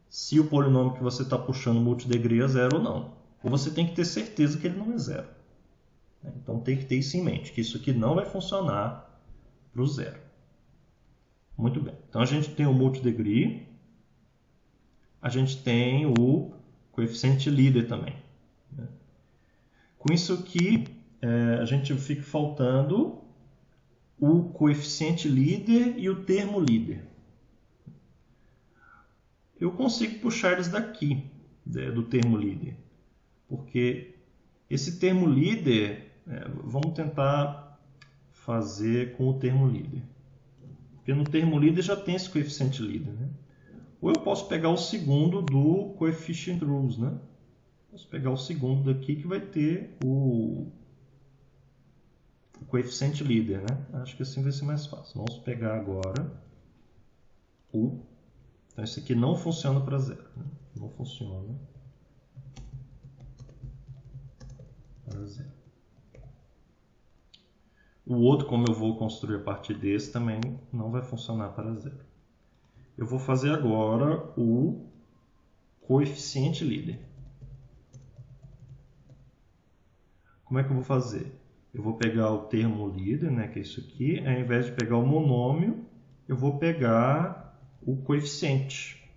se o polinômio que você está puxando o multidegree é 0 ou não. Ou você tem que ter certeza que ele não é 0. Então tem que ter isso em mente, que isso aqui não vai funcionar para o 0. Muito bem. Então a gente tem o multidegree, a gente tem o coeficiente líder também. Com isso aqui, a gente fica faltando o coeficiente líder e o termo líder. Eu consigo puxar eles daqui, do termo líder, porque esse termo líder, vamos tentar fazer com o termo líder. Porque no termo líder já tem esse coeficiente líder, né? Ou eu posso pegar o segundo do coefficient rules, né? Posso pegar o segundo daqui que vai ter o coeficiente líder, né? Acho que assim vai ser mais fácil. Vamos pegar agora o... Então, esse aqui não funciona para 0. Né? Não funciona para 0. O outro, como eu vou construir a partir desse, também não vai funcionar para 0. Eu vou fazer agora o coeficiente líder. Como é que eu vou fazer? Eu vou pegar o termo líder, né, que é isso aqui. Ao invés de pegar o monômio, eu vou pegar o coeficiente.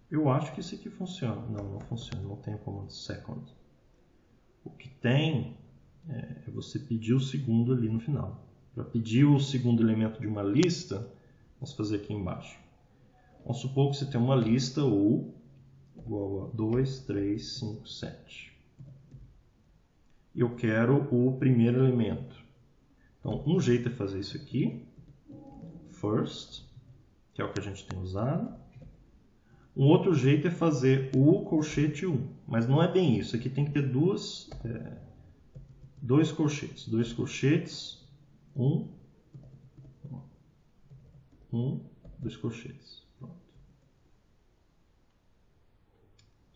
Eu acho que isso aqui funciona. Não funciona. Não tem o comando second. O que tem é você pedir o segundo ali no final. Para pedir o segundo elemento de uma lista, vamos fazer aqui embaixo. Vamos supor que você tem uma lista U igual a 2, 3, 5, 7. Eu quero o primeiro elemento. Então, um jeito é fazer isso aqui. First, que é o que a gente tem usado. Um outro jeito é fazer o colchete 1. Mas não é bem isso. Aqui tem que ter dois colchetes. 2 colchetes. 2 colchetes. Pronto.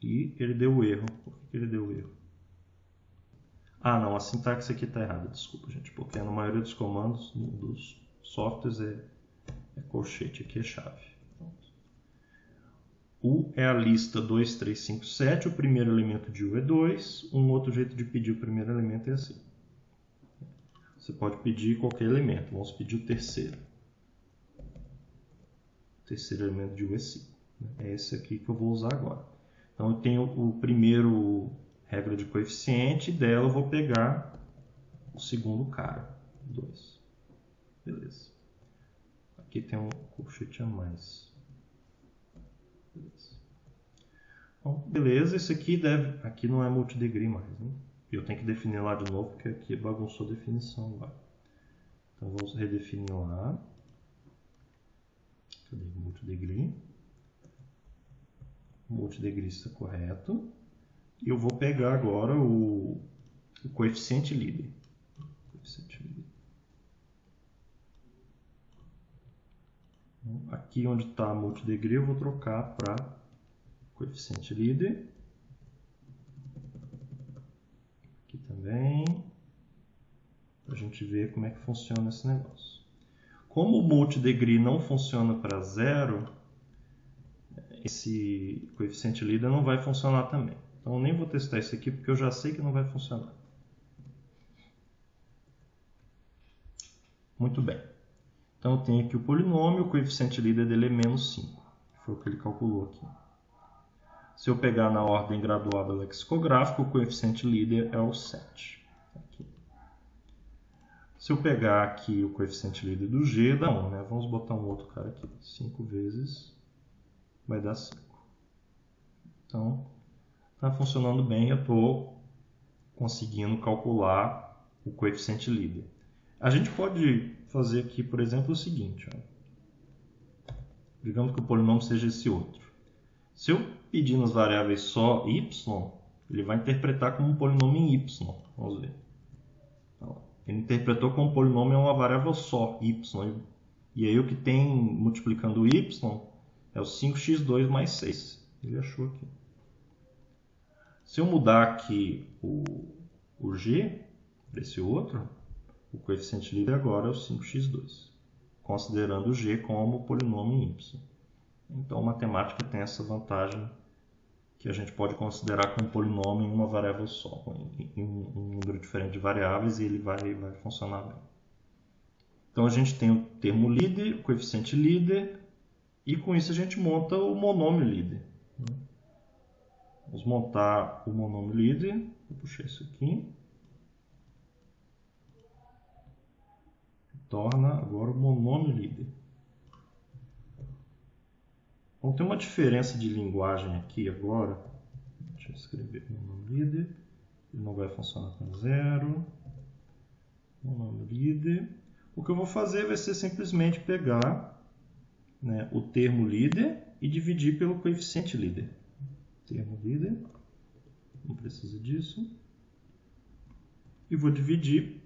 E ele deu erro. Por que ele deu erro? Ah, não, a sintaxe aqui está errada, desculpa, gente, porque na maioria dos comandos, dos Softwares é colchete, aqui é chave. U é a lista 2, 3, 5, 7. O primeiro elemento de U é 2. Um outro jeito de pedir o primeiro elemento é assim. Você pode pedir qualquer elemento. Vamos pedir o terceiro. O terceiro elemento de U é 5. É esse aqui que eu vou usar agora. Então, eu tenho o primeiro regra de coeficiente. Dela eu vou pegar o segundo cara. 2. Beleza. Aqui tem um colchete a mais. Beleza. Bom, beleza, esse aqui deve... Aqui não é multidegree mais, né? Eu tenho que definir lá de novo, porque aqui bagunçou a definição agora. Então, vamos redefinir lá. Cadê o multidegree? O multidegree está correto. E eu vou pegar agora o coeficiente líder. Aqui onde está multidegree eu vou trocar para coeficiente líder. Aqui também. Para a gente ver como é que funciona esse negócio. Como o multidegree não funciona para zero, esse coeficiente líder não vai funcionar também. Então eu nem vou testar isso aqui porque eu já sei que não vai funcionar. Muito bem. Então eu tenho aqui o polinômio, o coeficiente líder dele é menos 5. Foi o que ele calculou aqui. Se eu pegar na ordem graduada lexicográfica, o coeficiente líder é o 7. Aqui. Se eu pegar aqui o coeficiente líder do G, dá 1, né? Vamos botar um outro cara aqui. 5 vezes vai dar 5. Então, está funcionando bem. Eu estou conseguindo calcular o coeficiente líder. A gente pode fazer aqui, por exemplo, o seguinte. Ó. Digamos que o polinômio seja esse outro. Se eu pedir nas variáveis só y, ele vai interpretar como um polinômio em y. Vamos ver. Ele interpretou como um polinômio é uma variável só, y. E aí o que tem multiplicando y é o 5x2 mais 6. Ele achou aqui. Se eu mudar aqui o g para esse outro, o coeficiente líder agora é o 5x2, considerando o g como polinômio em y. Então, a matemática tem essa vantagem que a gente pode considerar como polinômio em uma variável só, em um número diferente de variáveis, e ele vai funcionar bem. Então, a gente tem o termo líder, o coeficiente líder, e com isso a gente monta o monômio líder. Vamos montar o monômio líder. Vou puxar isso aqui. Torna agora o monômio líder. Então, tem uma diferença de linguagem aqui agora. Deixa eu escrever monômio líder. Ele não vai funcionar com zero. Monômio líder. O que eu vou fazer vai ser simplesmente pegar, né, o termo líder e dividir pelo coeficiente líder. Termo líder. Não precisa disso. E vou dividir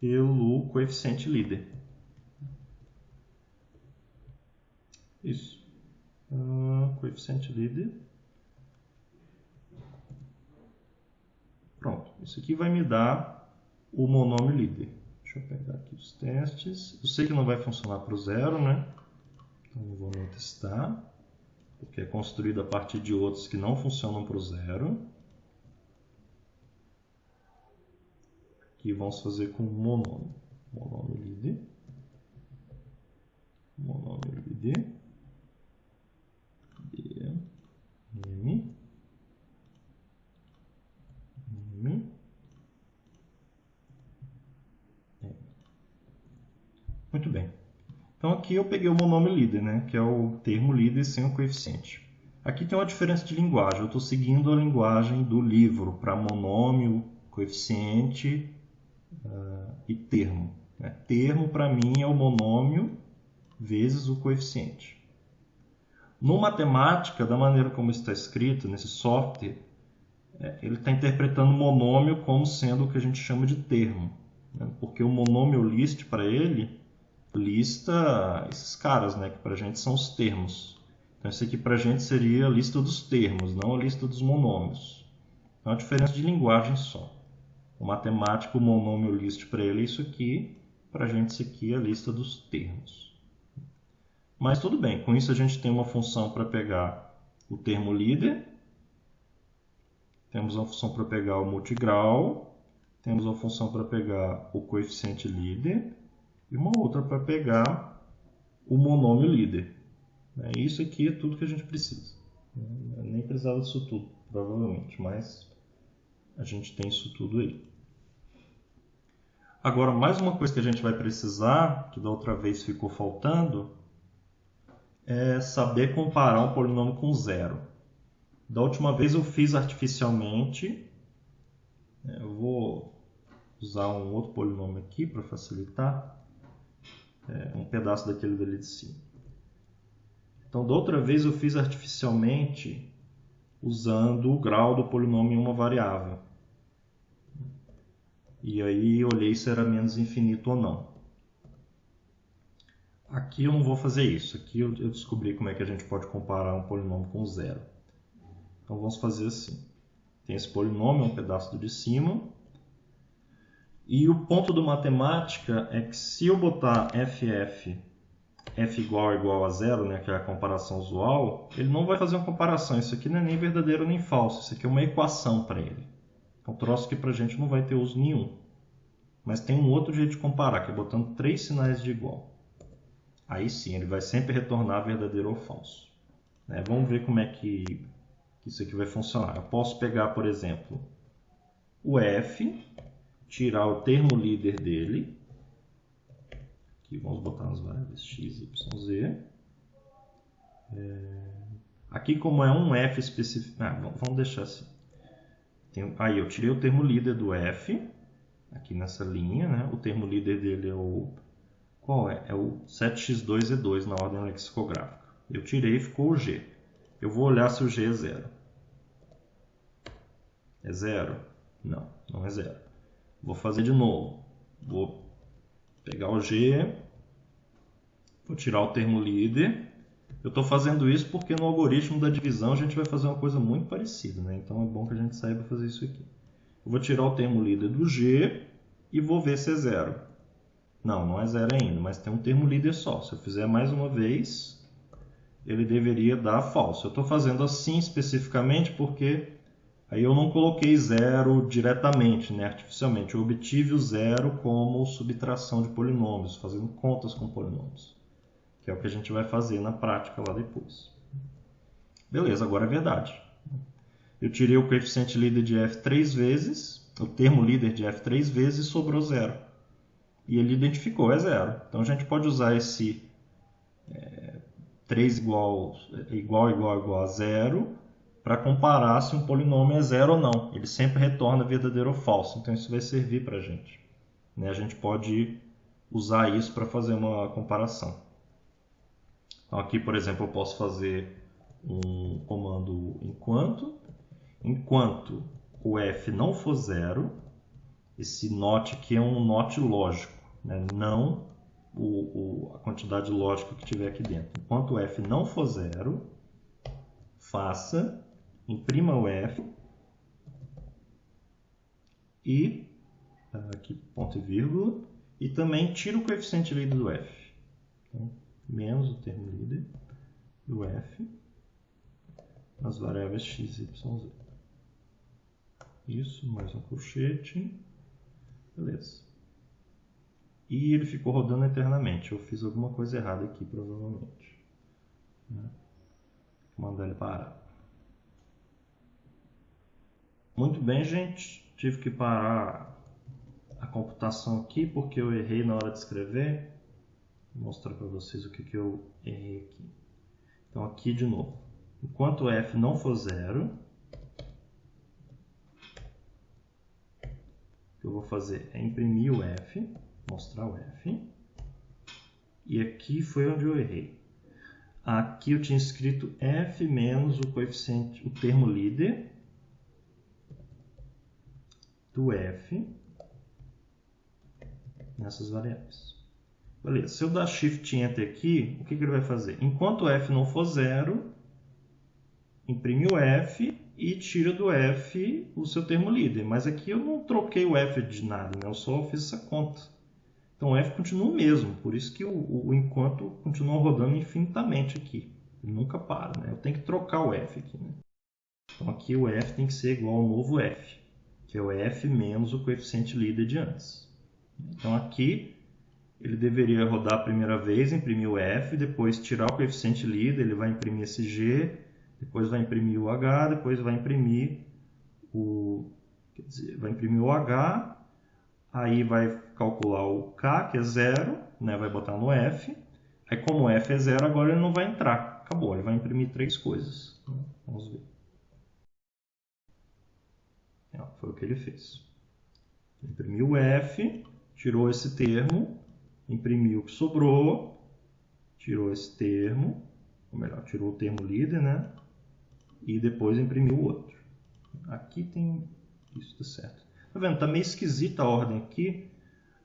pelo coeficiente líder. Isso. Coeficiente líder. Pronto. Isso aqui vai me dar o monômio líder. Deixa eu pegar aqui os testes. Eu sei que não vai funcionar para o zero, né? Então não vou nem testar, porque é construído a partir de outros que não funcionam para o zero. Aqui vamos fazer com o monômio. Monômio líder. Monômio líder. M. Muito bem. Então aqui eu peguei o monômio líder, né, que é o termo líder sem o coeficiente. Aqui tem uma diferença de linguagem. Eu estou seguindo a linguagem do livro para monômio, coeficiente e termo. Né? Termo para mim é o monômio vezes o coeficiente. No matemática, da maneira como está escrito nesse software, ele está interpretando monômio como sendo o que a gente chama de termo. Né? Porque o monômio list para ele lista esses caras, né? Que para a gente são os termos. Então, isso aqui para a gente seria a lista dos termos, não a lista dos monômios. Então, é uma diferença de linguagem só. O matemático, o monômio list para ele é isso aqui, para a gente seguir a lista dos termos. Mas tudo bem, com isso a gente tem uma função para pegar o termo líder, temos uma função para pegar o multigrau, temos uma função para pegar o coeficiente líder e uma outra para pegar o monômio líder. Isso aqui é tudo que a gente precisa. Eu nem precisava disso tudo, provavelmente, mas a gente tem isso tudo aí. Agora, mais uma coisa que a gente vai precisar, que da outra vez ficou faltando, é saber comparar um polinômio com zero. Da última vez eu fiz artificialmente. Eu vou usar um outro polinômio aqui para facilitar. Um pedaço daquele dali de cima. Então, da outra vez eu fiz artificialmente usando o grau do polinômio em uma variável. E aí eu olhei se era menos infinito ou não. Aqui eu não vou fazer isso. Aqui eu descobri como é que a gente pode comparar um polinômio com zero. Então vamos fazer assim. Tem esse polinômio, um pedaço do de cima. E o ponto do matemática é que se eu botar f igual a zero, né, que é a comparação usual, ele não vai fazer uma comparação. Isso aqui não é nem verdadeiro nem falso. Isso aqui é uma equação para ele. É um troço que para a gente não vai ter uso nenhum. Mas tem um outro jeito de comparar, que é botando 3 sinais de igual. Aí sim, ele vai sempre retornar verdadeiro ou falso. Vamos ver como é que isso aqui vai funcionar. Eu posso pegar, por exemplo, o f, tirar o termo líder dele. Aqui vamos botar nas variáveis x, y, z. Aqui, como é um f específico... vamos deixar assim. Aí eu tirei o termo líder do f, aqui nessa linha, né? O termo líder dele é o... Qual é? É o 7x2e2 na ordem lexicográfica. Eu tirei e ficou o g. Eu vou olhar se o g é zero. É zero? Não, não é zero. Vou fazer de novo. Vou pegar o g, vou tirar o termo líder. Eu estou fazendo isso porque no algoritmo da divisão a gente vai fazer uma coisa muito parecida, né? Então é bom que a gente saiba fazer isso aqui. Eu vou tirar o termo líder do g e vou ver se é zero. Não, não é zero ainda, mas tem um termo líder só. Se eu fizer mais uma vez, ele deveria dar falso. Eu estou fazendo assim especificamente porque aí eu não coloquei zero diretamente, né, artificialmente. Eu obtive o zero como subtração de polinômios, fazendo contas com polinômios. Que é o que a gente vai fazer na prática lá depois. Beleza, agora é verdade. Eu tirei o coeficiente líder de f 3 vezes, o termo líder de f 3 vezes e sobrou zero. E ele identificou, é zero. Então a gente pode usar esse 3 igual a zero para comparar se um polinômio é zero ou não. Ele sempre retorna verdadeiro ou falso. Então isso vai servir para a gente. A gente pode usar isso para fazer uma comparação. Então, aqui, por exemplo, eu posso fazer um comando enquanto o f não for zero. Esse not aqui é um not lógico, né? Não a quantidade lógica que tiver aqui dentro. Enquanto o f não for zero, imprima o f e aqui ponto e vírgula e também tira o coeficiente líder do f. Então, menos o termo líder do f nas variáveis x, y, z. Isso, mais um colchete. Beleza. E ele ficou rodando eternamente. Eu fiz alguma coisa errada aqui, provavelmente. Vou mandar ele parar. Muito bem, gente. Tive que parar a computação aqui porque eu errei na hora de escrever. Vou mostrar para vocês o que eu errei aqui. Então, aqui de novo. Enquanto o f não for zero, o que eu vou fazer é imprimir o f, mostrar o f. E aqui foi onde eu errei. Aqui eu tinha escrito f menos o coeficiente, o termo líder do f nessas variáveis. Beleza, se eu dar Shift Enter aqui, o que ele vai fazer? Enquanto o f não for zero, imprime o f e tira do f o seu termo líder. Mas aqui eu não troquei o f de nada, né? Eu só fiz essa conta. Então o f continua o mesmo, por isso que o enquanto continua rodando infinitamente aqui. Ele nunca para, né? Eu tenho que trocar o f aqui, né? Então aqui o f tem que ser igual ao novo f, que é o f menos o coeficiente líder de antes. Então aqui ele deveria rodar a primeira vez, imprimir o f, depois tirar o coeficiente líder, ele vai imprimir esse g, depois vai imprimir o h, depois vai imprimir o h, aí vai calcular o k, que é 0, né? Vai botar no f. Aí como o f é 0, agora ele não vai entrar. Acabou, ele vai imprimir 3 coisas. Vamos ver. Foi o que ele fez. Imprimiu o f, tirou esse termo, imprimiu o que sobrou, tirou esse termo, ou melhor, tirou o termo líder, né? E depois imprimiu o outro. Aqui tem... Isso tá certo. Tá vendo? Tá meio esquisita a ordem aqui,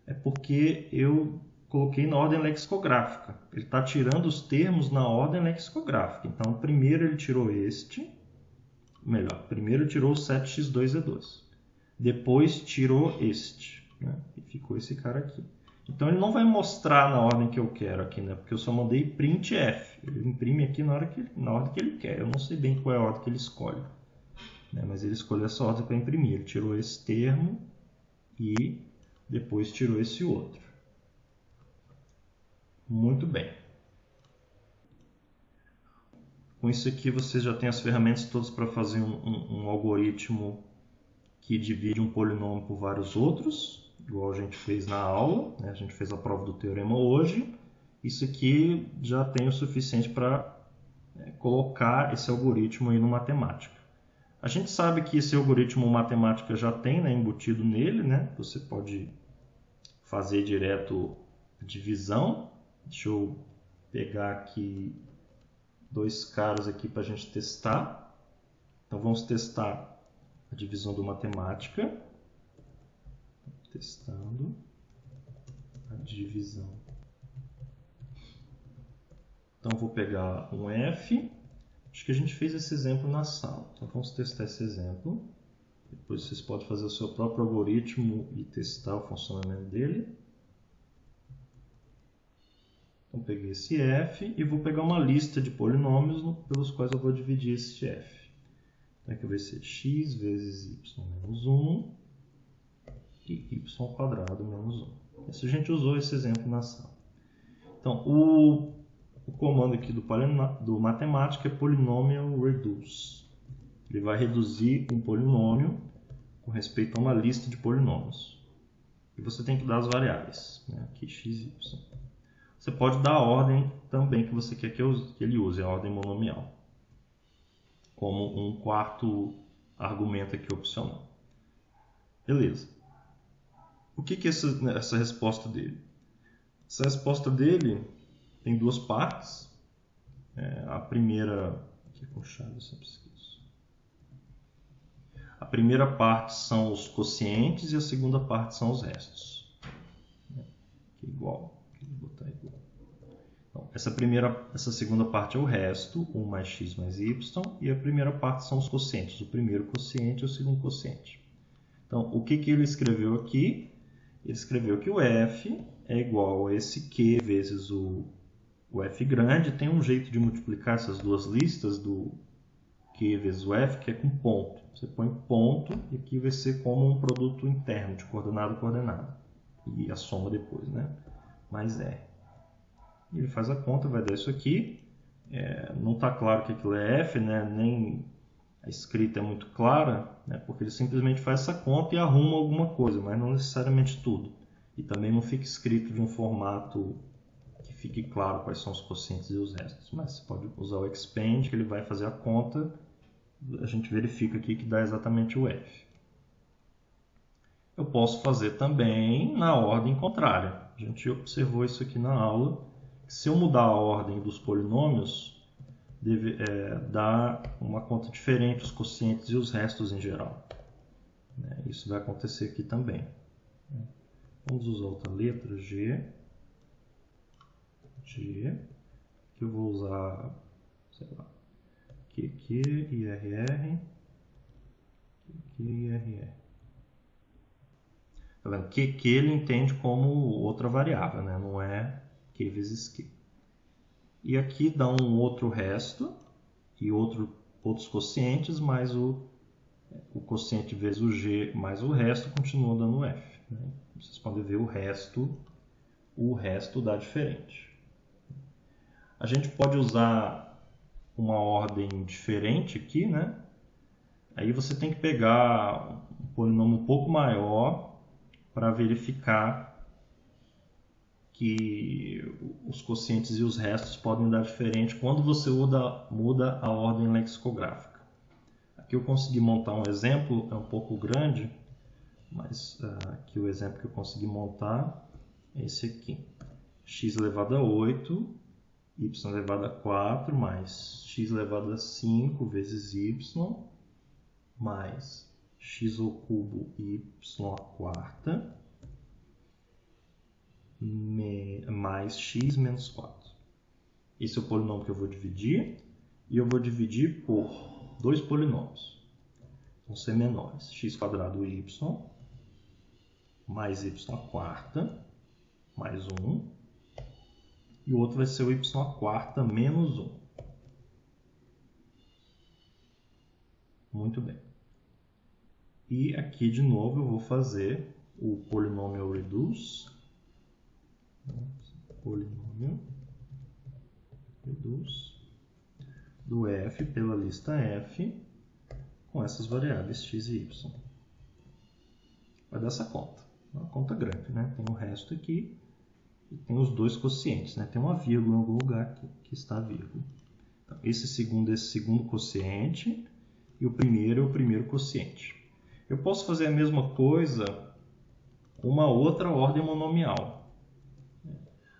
é porque eu coloquei na ordem lexicográfica. Ele está tirando os termos na ordem lexicográfica. Então, primeiro ele tirou este, melhor, primeiro tirou o 7x2e2. Depois tirou este, né? E ficou esse cara aqui. Então ele não vai mostrar na ordem que eu quero aqui, né? Porque eu só mandei printf. Ele imprime aqui na ordem que ele quer. Eu não sei bem qual é a ordem que ele escolhe, né? Mas ele escolheu essa ordem para imprimir. Ele tirou esse termo e depois tirou esse outro. Muito bem. Com isso aqui vocês já têm as ferramentas todas para fazer um algoritmo que divide um polinômio por vários outros, igual a gente fez na aula, né? A gente fez a prova do teorema hoje. Isso aqui já tem o suficiente para colocar esse algoritmo aí no matemática. A gente sabe que esse algoritmo matemática já tem, né, embutido nele, né? Você pode fazer direto a divisão. Deixa eu pegar aqui 2 caras aqui para a gente testar. Então vamos testar a divisão do matemática. Testando a divisão. Então vou pegar um f. Acho que a gente fez esse exemplo na sala. Então vamos testar esse exemplo. Depois vocês podem fazer o seu próprio algoritmo e testar o funcionamento dele. Então peguei esse f e vou pegar uma lista de polinômios pelos quais eu vou dividir esse f. Então aqui vai ser x vezes y menos 1 e y quadrado menos 1. Esse a gente usou esse exemplo na sala. Então o comando aqui do matemática é polynomial reduce. Ele vai reduzir um polinômio com respeito a uma lista de polinômios. E você tem que dar as variáveis, né? Aqui x e y. Você pode dar a ordem também que você quer que ele use, a ordem monomial, como um quarto argumento aqui opcional. Beleza. O que é essa resposta dele? Essa resposta dele tem 2 partes. A primeira... Aqui com chave eu sempre esqueço. A primeira parte são os quocientes e a segunda parte são os restos. Aqui igual. Vou botar igual. Então, essa segunda parte é o resto, 1 mais x mais y, e a primeira parte são os quocientes, o primeiro quociente e o segundo quociente. Então, o que ele escreveu aqui? Ele escreveu que o f é igual a esse q vezes o f grande. Tem um jeito de multiplicar essas duas listas do q vezes o f, que é com ponto. Você põe ponto e aqui vai ser como um produto interno de coordenada a coordenada. E a soma depois, né? Mais r. Ele faz a conta, vai dar isso aqui. Não está claro que aquilo é f, né? Nem a escrita é muito clara, né? Porque ele simplesmente faz essa conta e arruma alguma coisa, mas não necessariamente tudo. E também não fica escrito de um formato que fique claro quais são os quocientes e os restos. Mas você pode usar o expand, que ele vai fazer a conta. A gente verifica aqui que dá exatamente o f. Eu posso fazer também na ordem contrária. A gente observou isso aqui na aula. Se eu mudar a ordem dos polinômios, dá uma conta diferente, os quocientes e os restos em geral. Isso vai acontecer aqui também. Vamos usar outra letra, G. Que eu vou usar, sei lá, QQ, IRR, QQ, IRR. Tá vendo? Q ele entende como outra variável, né? Não é Q vezes Q. E aqui dá um outro resto e outros quocientes, mais o quociente vezes o G mais o resto continua dando F. Né? Vocês podem ver o resto dá diferente. A gente pode usar uma ordem diferente aqui, né? Aí você tem que pegar um polinômio um pouco maior para verificar que os quocientes e os restos podem dar diferente quando você muda a ordem lexicográfica. Aqui eu consegui montar um exemplo, é um pouco grande, mas aqui o exemplo que eu consegui montar é esse aqui. X elevado a 8, y elevado a 4, mais x elevado a 5 vezes y, mais x ao cubo y à quarta, mais x menos 4. Esse é o polinômio que eu vou dividir, e eu vou dividir por dois polinômios. Vão ser menores, x quadrado y, mais y à quarta, mais 1, e o outro vai ser o y à quarta menos 1. Muito bem. E aqui de novo eu vou fazer o polinômio reduce. Polinômio reduce do f pela lista f com essas variáveis x e y. Vai dar essa conta. É uma conta grande, né? Tem o resto aqui e tem os dois quocientes, né? Tem uma vírgula em algum lugar que está a vírgula. Então, esse segundo quociente e o primeiro é o primeiro quociente. Eu posso fazer a mesma coisa com uma outra ordem monomial.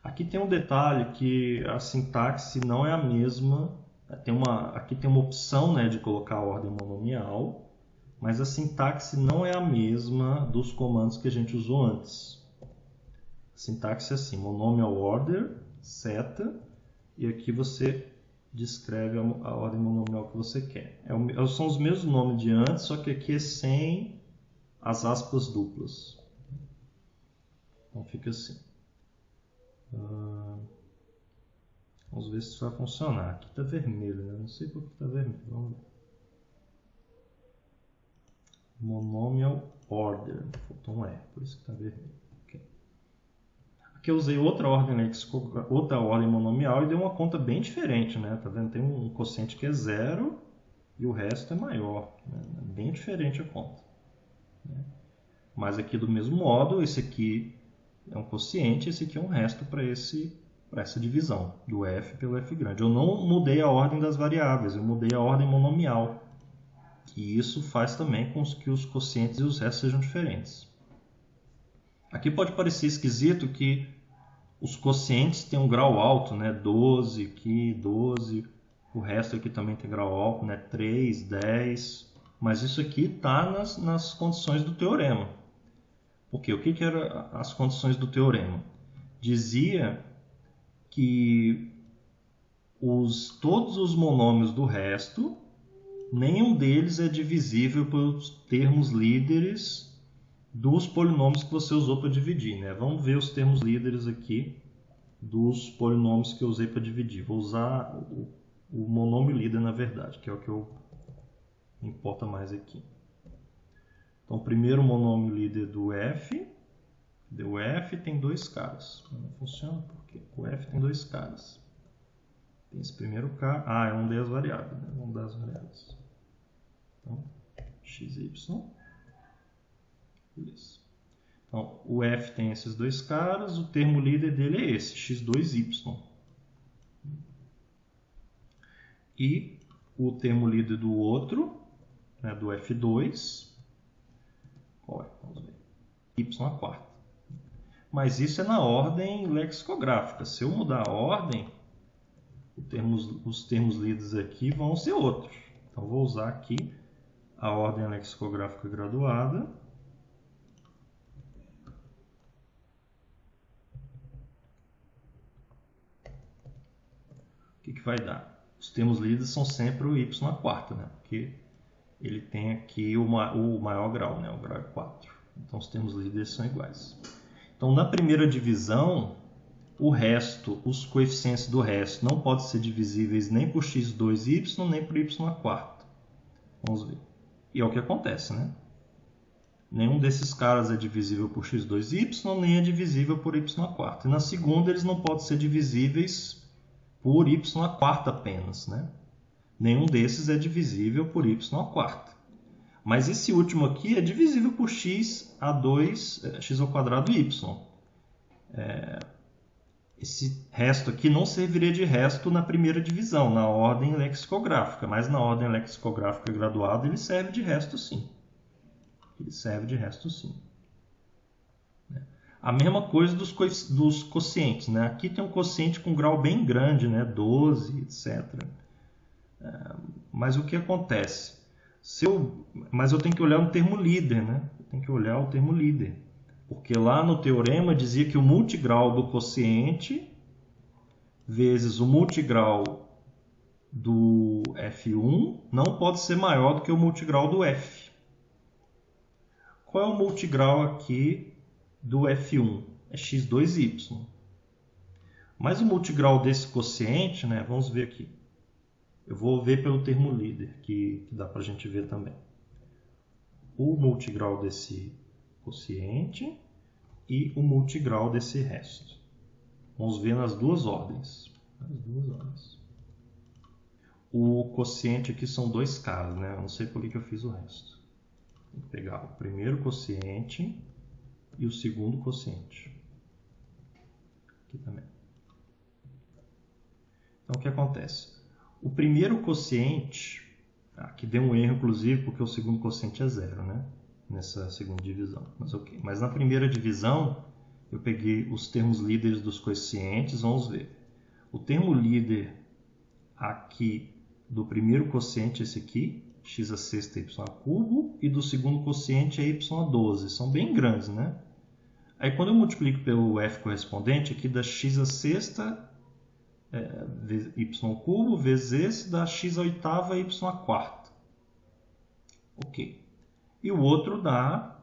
Aqui tem um detalhe que a sintaxe não é a mesma. Aqui tem uma opção, né, de colocar a ordem monomial, mas a sintaxe não é a mesma dos comandos que a gente usou antes. A sintaxe é assim, monomial order, seta, e aqui você descreve a ordem monomial que você quer. São os mesmos nomes de antes, só que aqui é sem as aspas duplas. Então fica assim. Vamos ver se isso vai funcionar. Aqui está vermelho, né? Não sei por que está vermelho. Vamos ver. Monomial order. Faltou um E, por isso que está vermelho. Okay. Aqui eu usei outra ordem monomial e deu uma conta bem diferente, né? Tá vendo? Tem um quociente que é 0 e o resto é maior. Né? É bem diferente a conta. Né? Mas aqui do mesmo modo, esse aqui é um quociente, esse aqui é um resto para essa divisão do f pelo f grande. Eu não mudei a ordem das variáveis, eu mudei a ordem monomial. E isso faz também com que os quocientes e os restos sejam diferentes. Aqui pode parecer esquisito que os quocientes têm um grau alto, né? 12 aqui, 12. O resto aqui também tem grau alto, né? 3, 10. Mas isso aqui está nas condições do teorema. Porque o que eram as condições do teorema? Dizia que todos os monômios do resto, nenhum deles é divisível pelos termos líderes dos polinômios que você usou para dividir. Né? Vamos ver os termos líderes aqui dos polinômios que eu usei para dividir. Vou usar o monômio líder, na verdade, que é o que me importa mais aqui. Então, o primeiro monômio líder do f, o f tem dois caras. Não funciona porque o f tem dois caras. Tem esse primeiro cara. É um das variáveis. Né? Vamos dar as variáveis. Então, x e y. Beleza. Então, o f tem esses dois caras. O termo líder dele é esse, x2y. E o termo líder do outro, né, do f2, qual é? Vamos ver. Y à quarta. Mas isso é na ordem lexicográfica. Se eu mudar a ordem, os termos líderes aqui vão ser outros. Então, vou usar aqui a ordem lexicográfica graduada. O que vai dar? Os termos líderes são sempre o y à quarta, né? Porque ele tem aqui o maior grau, né? O grau é 4. Então os termos líderes são iguais. Então na primeira divisão, o resto, os coeficientes do resto não podem ser divisíveis nem por x2y nem por y². Vamos ver. E é o que acontece, né? Nenhum desses caras é divisível por x2y, nem é divisível por y². E na segunda, eles não podem ser divisíveis por y² apenas, né? Nenhum desses é divisível por y². Mas esse último aqui é divisível por x ao quadrado y. Esse resto aqui não serviria de resto na primeira divisão, na ordem lexicográfica, mas na ordem lexicográfica graduada ele serve de resto sim. Ele serve de resto sim. A mesma coisa dos quocientes, né? Aqui tem um quociente com grau bem grande, né? 12, etc. Mas o que acontece? Mas eu tenho que olhar no termo líder, né? Eu tenho que olhar o termo líder. Porque lá no teorema dizia que o multigrau do quociente vezes o multigrau do F1 não pode ser maior do que o multigrau do F. Qual é o multigrau aqui do F1? É x2y. Mas o multigrau desse quociente, né? Vamos ver aqui. Eu vou ver pelo termo líder, que dá para a gente ver também. O multigrau desse quociente e o multigrau desse resto. Vamos ver nas duas ordens. O quociente aqui são dois caras, né? Eu não sei por que eu fiz o resto. Vou pegar o primeiro quociente e o segundo quociente. Aqui também. Então, o que acontece? O primeiro quociente, aqui deu um erro, inclusive, porque o segundo quociente é 0, né? Nessa segunda divisão. Mas, okay. Mas na primeira divisão, eu peguei os termos líderes dos quocientes, vamos ver. O termo líder aqui do primeiro quociente, esse aqui, x à sexta y², e do segundo quociente é y12. São bem grandes, né? Aí quando eu multiplico pelo f correspondente, aqui dá x à sexta y³ vezes esse dá x à oitava y². Ok. E o outro dá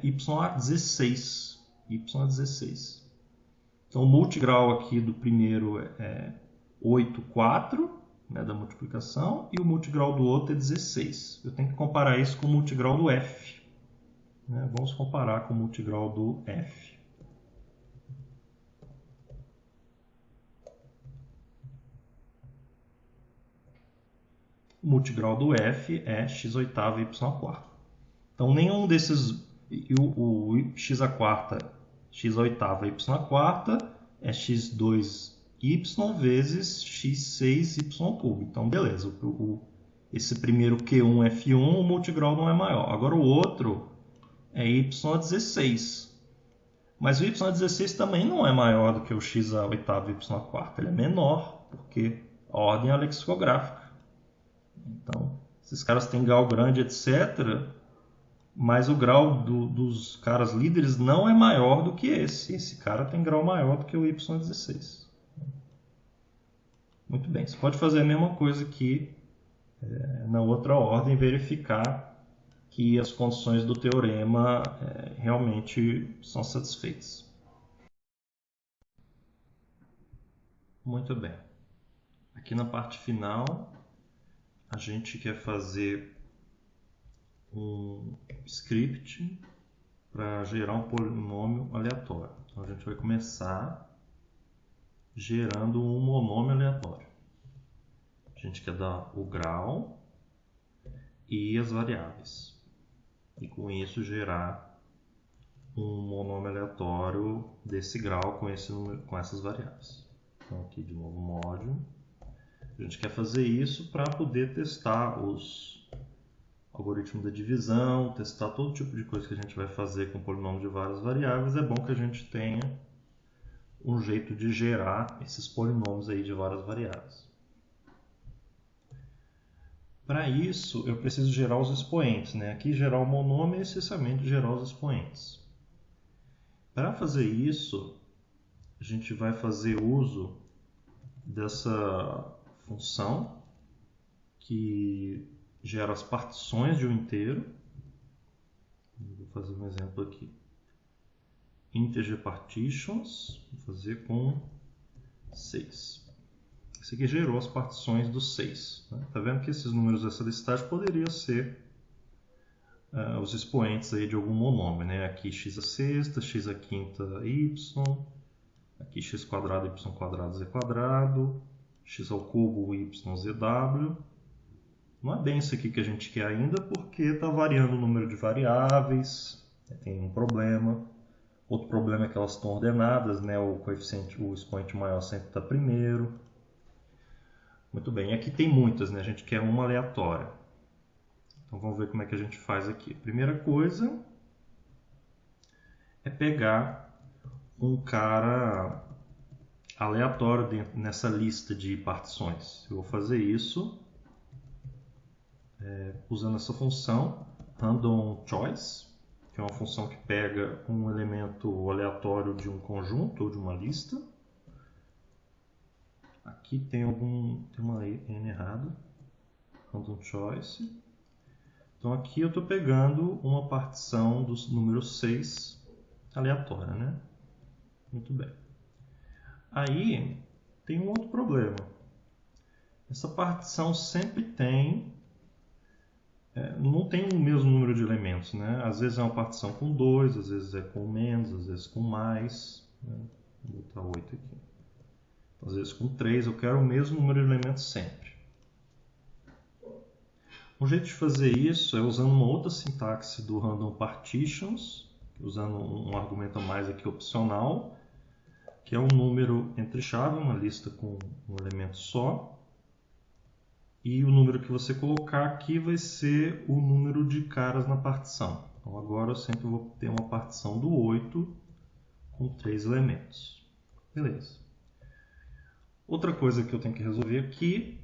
y16. y16. Então o multigrau aqui do primeiro é 8, 4, né, da multiplicação, e o multigrau do outro é 16. Eu tenho que comparar isso com o multigrau do f. Né? Vamos comparar com o multigrau do f. O multigrau do f é x oitava y². Então nenhum desses, o x à quarta, x oitava y² é x2y vezes x6y³. Então beleza, esse primeiro Q1 F1 o multigrau não é maior. Agora o outro é y16. Mas o y16 também não é maior do que o x à oitava y². Ele é menor, porque a ordem é lexicográfica. Então, esses caras têm grau grande, etc., mas o grau dos caras líderes não é maior do que esse. Esse cara tem grau maior do que o y16. Muito bem, você pode fazer a mesma coisa aqui na outra ordem, verificar que as condições do teorema realmente são satisfeitas. Muito bem. Aqui na parte final, a gente quer fazer um script para gerar um polinômio aleatório. Então a gente vai começar gerando um monômio aleatório. A gente quer dar o grau e as variáveis. E com isso gerar um monômio aleatório desse grau com essas variáveis. Então aqui de novo módulo. A gente quer fazer isso para poder testar os algoritmos da divisão, testar todo tipo de coisa que a gente vai fazer com polinômio de várias variáveis. É bom que a gente tenha um jeito de gerar esses polinômios aí de várias variáveis. Para isso, eu preciso gerar os expoentes, né? Aqui gerar o monômio é essencialmente gerar os expoentes. Para fazer isso, a gente vai fazer uso dessa função que gera as partições de um inteiro. Vou Vou fazer um exemplo aqui. Integer partitions, vou fazer com 6. Esse aqui gerou as partições do 6. Né? Tá vendo que esses números dessa listagem poderiam ser os expoentes aí de algum monômio, né? Aqui x à sexta, x à quinta, y, aqui x quadrado, y quadrado, z quadrado, x ao cubo, y, zw. Não é bem isso aqui que a gente quer ainda, porque está variando o número de variáveis, tem um problema. Outro problema é que elas estão ordenadas, né? O coeficiente, o expoente maior sempre está primeiro. Muito bem, aqui tem muitas, né? A gente quer uma aleatória. Então vamos ver como é que a gente faz aqui. A primeira coisa é pegar um cara aleatório nessa lista de partições. Eu vou fazer isso usando essa função random choice, que é uma função que pega um elemento aleatório de um conjunto ou de uma lista. Aqui tem uma n errada, random choice. Então aqui eu estou pegando uma partição do número 6 aleatória, né? Muito bem. Aí tem um outro problema. Essa partição sempre tem não tem o mesmo número de elementos, né? Às vezes é uma partição com 2, às vezes é com menos, às vezes com mais. Né? Vou botar 8 aqui. Às vezes com 3, eu quero o mesmo número de elementos sempre. Um jeito de fazer isso é usando uma outra sintaxe do random partitions, usando um argumento a mais aqui opcional, que é um número entre chave, uma lista com um elemento só. E o número que você colocar aqui vai ser o número de caras na partição. Então agora eu sempre vou ter uma partição do 8 com 3 elementos. Beleza. Outra coisa que eu tenho que resolver aqui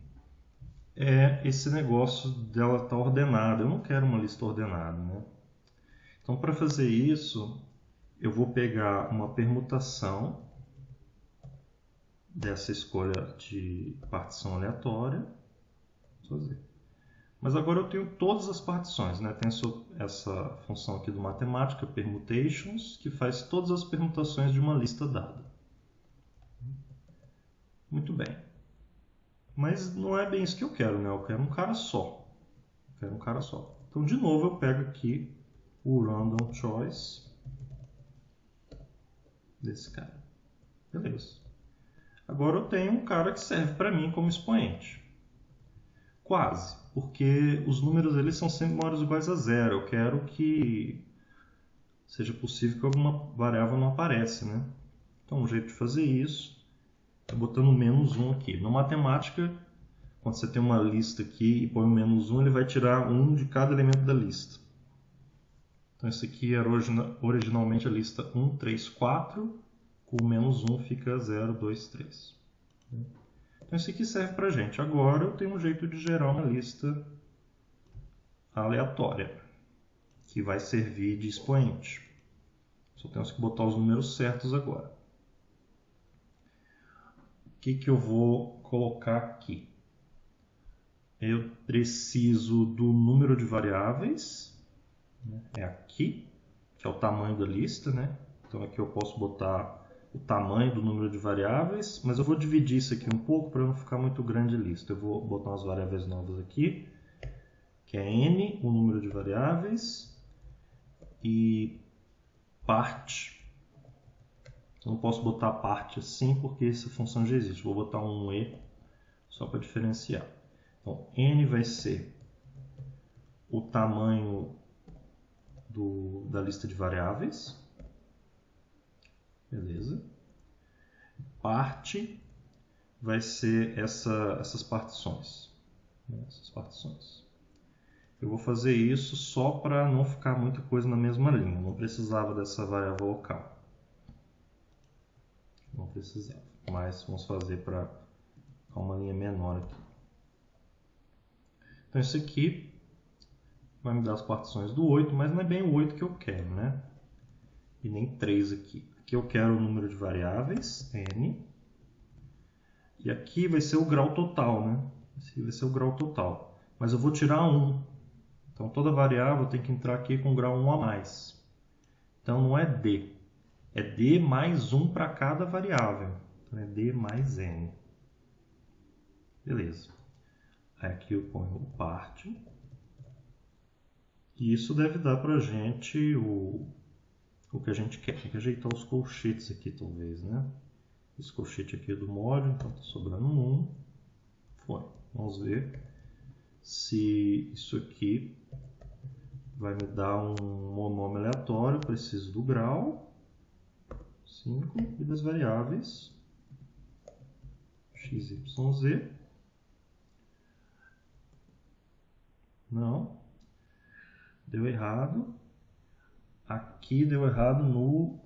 é esse negócio dela estar ordenada. Eu não quero uma lista ordenada, né? Então para fazer isso, eu vou pegar uma permutação dessa escolha de partição aleatória. Fazer. Mas agora eu tenho todas as partições, né? Tem essa função aqui do matemática, permutations, que faz todas as permutações de uma lista dada. Muito bem. Mas não é bem isso que eu quero, né? Eu quero um cara só. Eu quero um cara só. Então, de novo, eu pego aqui o random choice desse cara. Beleza. Agora eu tenho um cara que serve para mim como expoente. Quase, porque os números eles são sempre maiores ou iguais a zero. Eu quero que seja possível que alguma variável não apareça, né? Então, um jeito de fazer isso é botando menos 1 aqui. Na matemática, quando você tem uma lista aqui e põe o menos 1, ele vai tirar 1 de cada elemento da lista. Então, esse aqui era originalmente a lista 1, 3, 4. Com o menos 1 fica 0, 2, 3. Então, isso aqui serve para a gente. Agora eu tenho um jeito de gerar uma lista aleatória, que vai servir de expoente. Só temos que botar os números certos agora. O que eu vou colocar aqui? Eu preciso do número de variáveis, é aqui, que é o tamanho da lista, né? Então aqui eu posso botar o tamanho do número de variáveis, mas eu vou dividir isso aqui um pouco para não ficar muito grande a lista. Eu vou botar umas variáveis novas aqui, que é n, o número de variáveis, e parte. Eu não posso botar parte assim, porque essa função já existe. Vou botar um e só para diferenciar. Então, n vai ser o tamanho da lista de variáveis. Beleza. Parte vai ser essas partições. Essas partições. Eu vou fazer isso só para não ficar muita coisa na mesma linha. Não precisava dessa variável local. Não precisava. Mas vamos fazer para ficar uma linha menor aqui. Então isso aqui vai me dar as partições do 8, mas não é bem o 8 que eu quero, né? E nem 3 aqui. Aqui eu quero o número de variáveis, n. E aqui vai ser o grau total, né? Esse vai ser o grau total. Mas eu vou tirar 1. Então toda variável tem que entrar aqui com grau 1 a mais. Então não é D. É D mais 1 para cada variável. Então é D mais N. Beleza. Aí aqui eu ponho o part. E isso deve dar para a gente o que a gente quer. Tem que ajeitar os colchetes aqui, talvez, né? Esse colchete aqui é do módulo, então está sobrando 1. Foi. Vamos ver se isso aqui vai me dar um monômio aleatório. Preciso do grau, 5, e das variáveis x, y, z. Não. Deu errado. Aqui deu errado no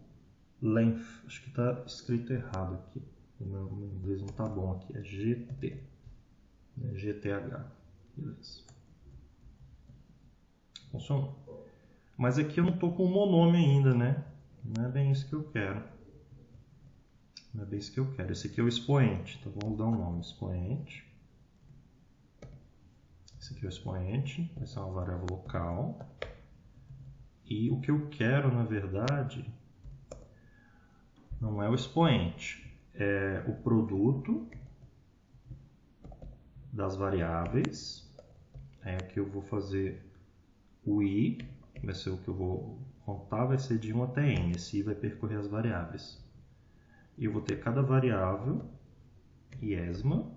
length. Acho que está escrito errado aqui. O meu inglês não está bom aqui. É GT. É GTH. Beleza. Funcionou. Mas aqui eu não estou com o monômio ainda, né? Não é bem isso que eu quero. Não é bem isso que eu quero. Esse aqui é o expoente. Então vamos dar um nome. Expoente. Esse aqui é o expoente. Vai ser uma variável local. E o que eu quero, na verdade, não é o expoente. É o produto das variáveis. Aí aqui eu vou fazer o i. Vai ser o que eu vou contar. Vai ser de 1 até n. Esse i vai percorrer as variáveis. E eu vou ter cada variável, iesma,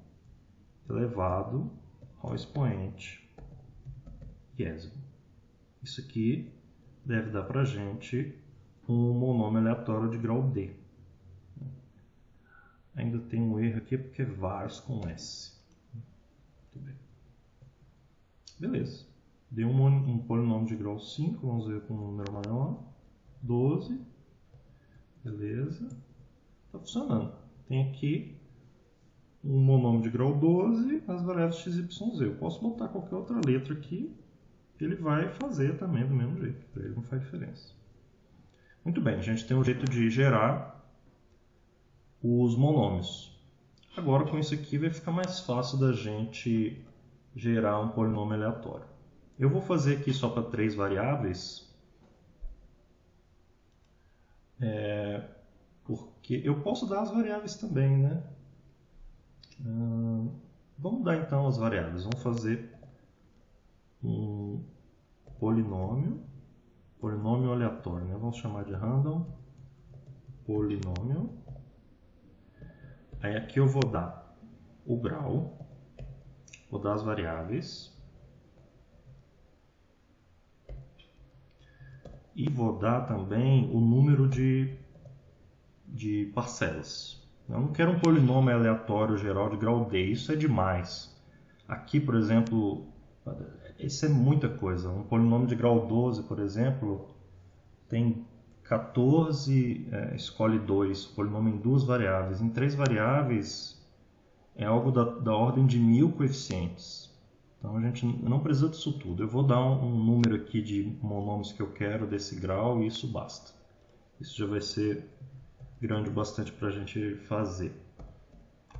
elevado ao expoente iesma. Isso aqui deve dar para a gente um monômio aleatório de grau D. Ainda tem um erro aqui porque é vars com S. Muito bem. Beleza. Deu um polinômio de grau 5, vamos ver com um número maior. 12. Beleza. Está funcionando. Tem aqui um monômio de grau 12, as variáveis x, y, z. Eu posso botar qualquer outra letra aqui, ele vai fazer também do mesmo jeito. Para ele não faz diferença. Muito bem, a gente tem um jeito de gerar os monômios. Agora com isso aqui vai ficar mais fácil da gente gerar um polinômio aleatório. Eu vou fazer aqui só para 3 variáveis, porque eu posso dar as variáveis também, né? Vamos dar então as variáveis. Vamos fazer um polinômio aleatório, né? Vamos chamar de random polinômio. Aí aqui eu vou dar o grau, vou dar as variáveis e vou dar também o número de parcelas. Eu não quero um polinômio aleatório geral de grau D, isso é demais. Aqui, por exemplo, isso é muita coisa. Um polinômio de grau 12, por exemplo, tem 14, escolhe 2, polinômio em 2 variáveis. Em 3 variáveis é algo da ordem de 1000 coeficientes. Então a gente não precisa disso tudo. Eu vou dar um número aqui de monômios que eu quero desse grau e isso basta. Isso já vai ser grande o bastante para a gente fazer.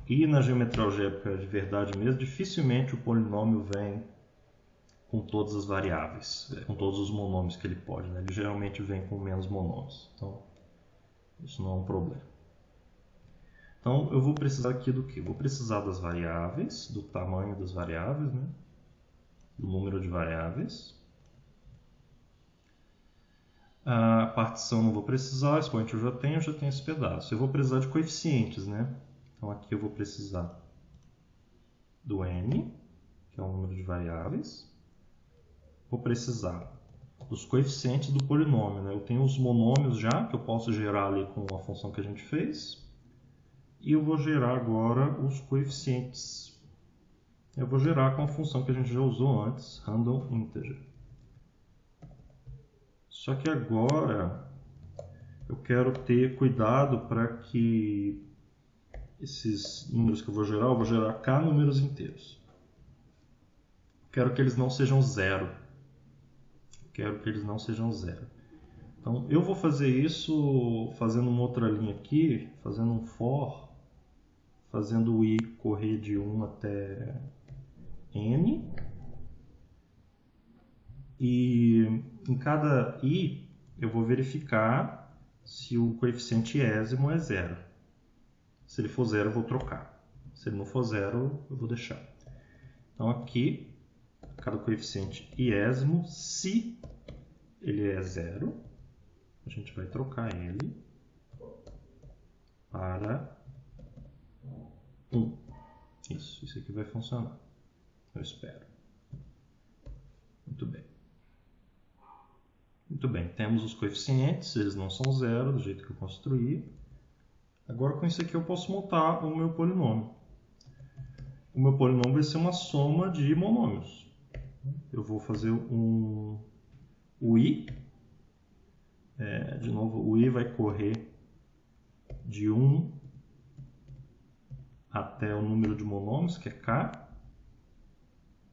E na geometria algébrica de verdade mesmo, dificilmente o polinômio vem com todas as variáveis, com todos os monômios que ele pode, né? Ele geralmente vem com menos monômios. Então, isso não é um problema. Então, eu vou precisar aqui do quê? Vou precisar das variáveis, do tamanho das variáveis, né? Do número de variáveis. A partição não vou precisar, expoente eu já tenho esse pedaço. Eu vou precisar de coeficientes, né? Então aqui eu vou precisar do n, que é o número de variáveis. Vou precisar dos coeficientes do polinômio, né? Eu tenho os monômios já, que eu posso gerar ali com a função que a gente fez. E eu vou gerar agora os coeficientes. Eu vou gerar com a função que a gente já usou antes, random integer. Só que agora eu quero ter cuidado para que esses números que eu vou gerar k números inteiros. Quero que eles não sejam zero. Então eu vou fazer isso fazendo uma outra linha aqui, fazendo um for, fazendo o i correr de 1 até n. E em cada i eu vou verificar se o coeficiente iésimo é 0. Se ele for 0, eu vou trocar. Se ele não for 0, eu vou deixar. Então aqui, cada coeficiente iésimo, se ele é 0, a gente vai trocar ele para 1. Isso aqui vai funcionar. Eu espero. Muito bem. Muito bem, temos os coeficientes, eles não são 0, do jeito que eu construí. Agora com isso aqui eu posso montar o meu polinômio. O meu polinômio vai ser uma soma de monômios. Eu vou fazer o i. De novo, o i vai correr de 1 até o número de monômios, que é k.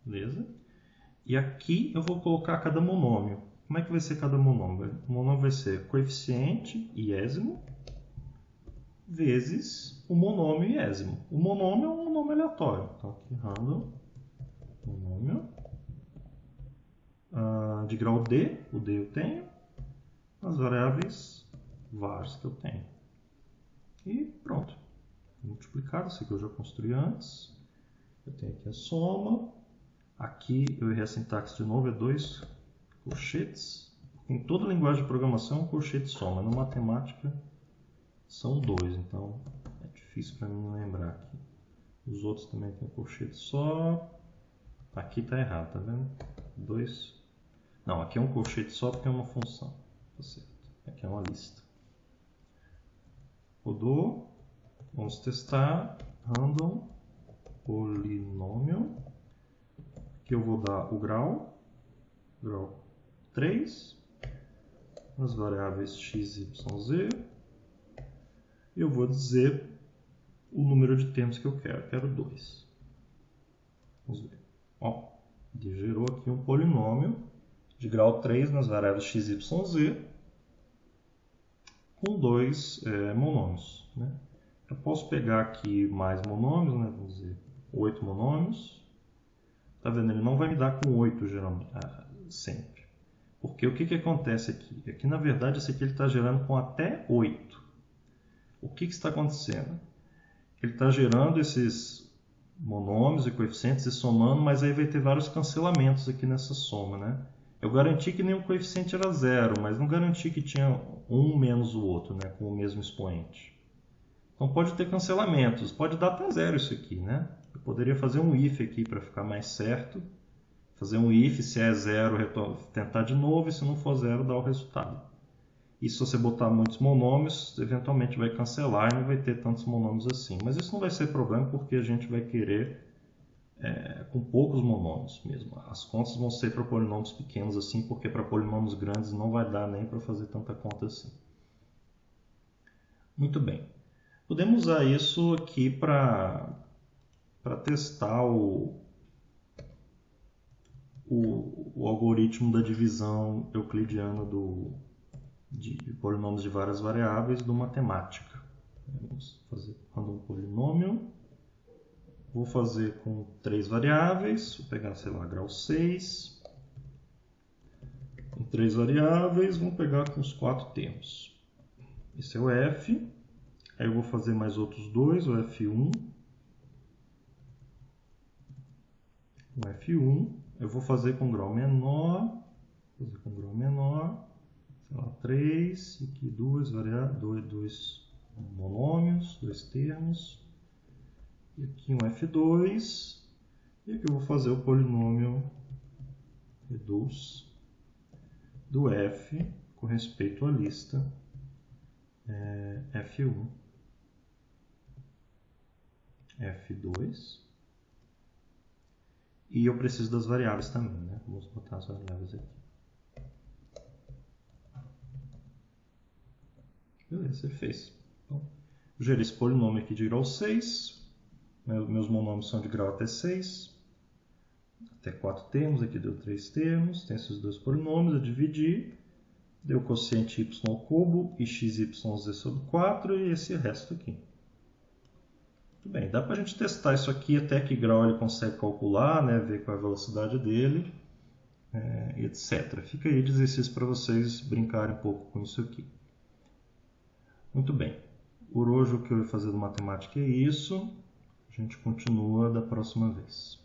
Beleza? E aqui eu vou colocar cada monômio. Como é que vai ser cada monômio? O monômio vai ser coeficiente iésimo vezes o monômio iésimo. O monômio é um monômio aleatório. Então aqui random, monômio de grau D, o D eu tenho, as variáveis vars que eu tenho. E pronto. Multiplicado, isso aqui eu já construí antes. Eu tenho aqui a soma. Aqui eu errei a sintaxe de novo, é 2 colchetes. Em toda linguagem de programação, um colchete soma. Na matemática, são 2. Então, é difícil para mim lembrar aqui. Os outros também tem um colchete só. Aqui está errado, tá vendo? 2. Não, aqui é um colchete só porque é uma função. Tá certo. Aqui é uma lista. Rodou. Vamos testar. Random polinômio. Aqui eu vou dar o grau 3, as variáveis x, y, z, e eu vou dizer o número de termos que eu quero. Eu quero 2. Vamos ver. Ó, ele gerou aqui um polinômio de grau 3 nas variáveis x, y, z, com 2 monômios. Né? Eu posso pegar aqui mais monômios, né? Vamos dizer 8 monômios. Tá vendo? Ele não vai me dar com 8 geralmente, sempre. Porque o que acontece aqui? Aqui, na verdade, esse aqui ele está gerando com até 8. O que está acontecendo? Ele está gerando esses monômios e coeficientes e somando, mas aí vai ter vários cancelamentos aqui nessa soma. Né? Eu garanti que nenhum coeficiente era 0, mas não garanti que tinha um menos o outro, né? Com o mesmo expoente. Então pode ter cancelamentos, pode dar até 0 isso aqui, né? Eu poderia fazer um if aqui para ficar mais certo. Fazer um if, se é 0, tentar de novo, e se não for 0, dar o resultado. E se você botar muitos monômios, eventualmente vai cancelar e não vai ter tantos monômios assim. Mas isso não vai ser problema porque a gente vai querer com poucos monômios mesmo. As contas vão ser para polinômios pequenos assim, porque para polinômios grandes não vai dar nem para fazer tanta conta assim. Muito bem. Podemos usar isso aqui para testar o algoritmo da divisão euclidiana de polinômios de várias variáveis do matemática. Vamos fazer um polinômio. Vou fazer com 3 variáveis. Vou pegar, sei lá, grau 6. Com 3 variáveis, vamos pegar com os 4 termos. Esse é o f. Aí eu vou fazer mais outros 2, o f1. O f1. Eu vou fazer com grau menor. Sei lá, 3. Aqui 2 monômios, 2 termos. E aqui um f2. E aqui eu vou fazer o polinômio reduz do f com respeito à lista f1, f2. E eu preciso das variáveis também, né? Vamos botar as variáveis aqui. Beleza, você fez. Então, eu gerei esse polinômio aqui de grau 6. Meus monômios são de grau até 6. Até 4 termos, aqui deu 3 termos. Tem esses dois polinômios, eu dividi. Deu quociente y ao cubo e xyz sobre 4 e esse resto aqui. Muito bem, dá para a gente testar isso aqui até que grau ele consegue calcular, né? Ver qual é a velocidade dele. etc. Fica aí de exercício para vocês brincarem um pouco com isso aqui. Muito bem. Por hoje o que eu vou fazer do matemática é isso. A gente continua da próxima vez.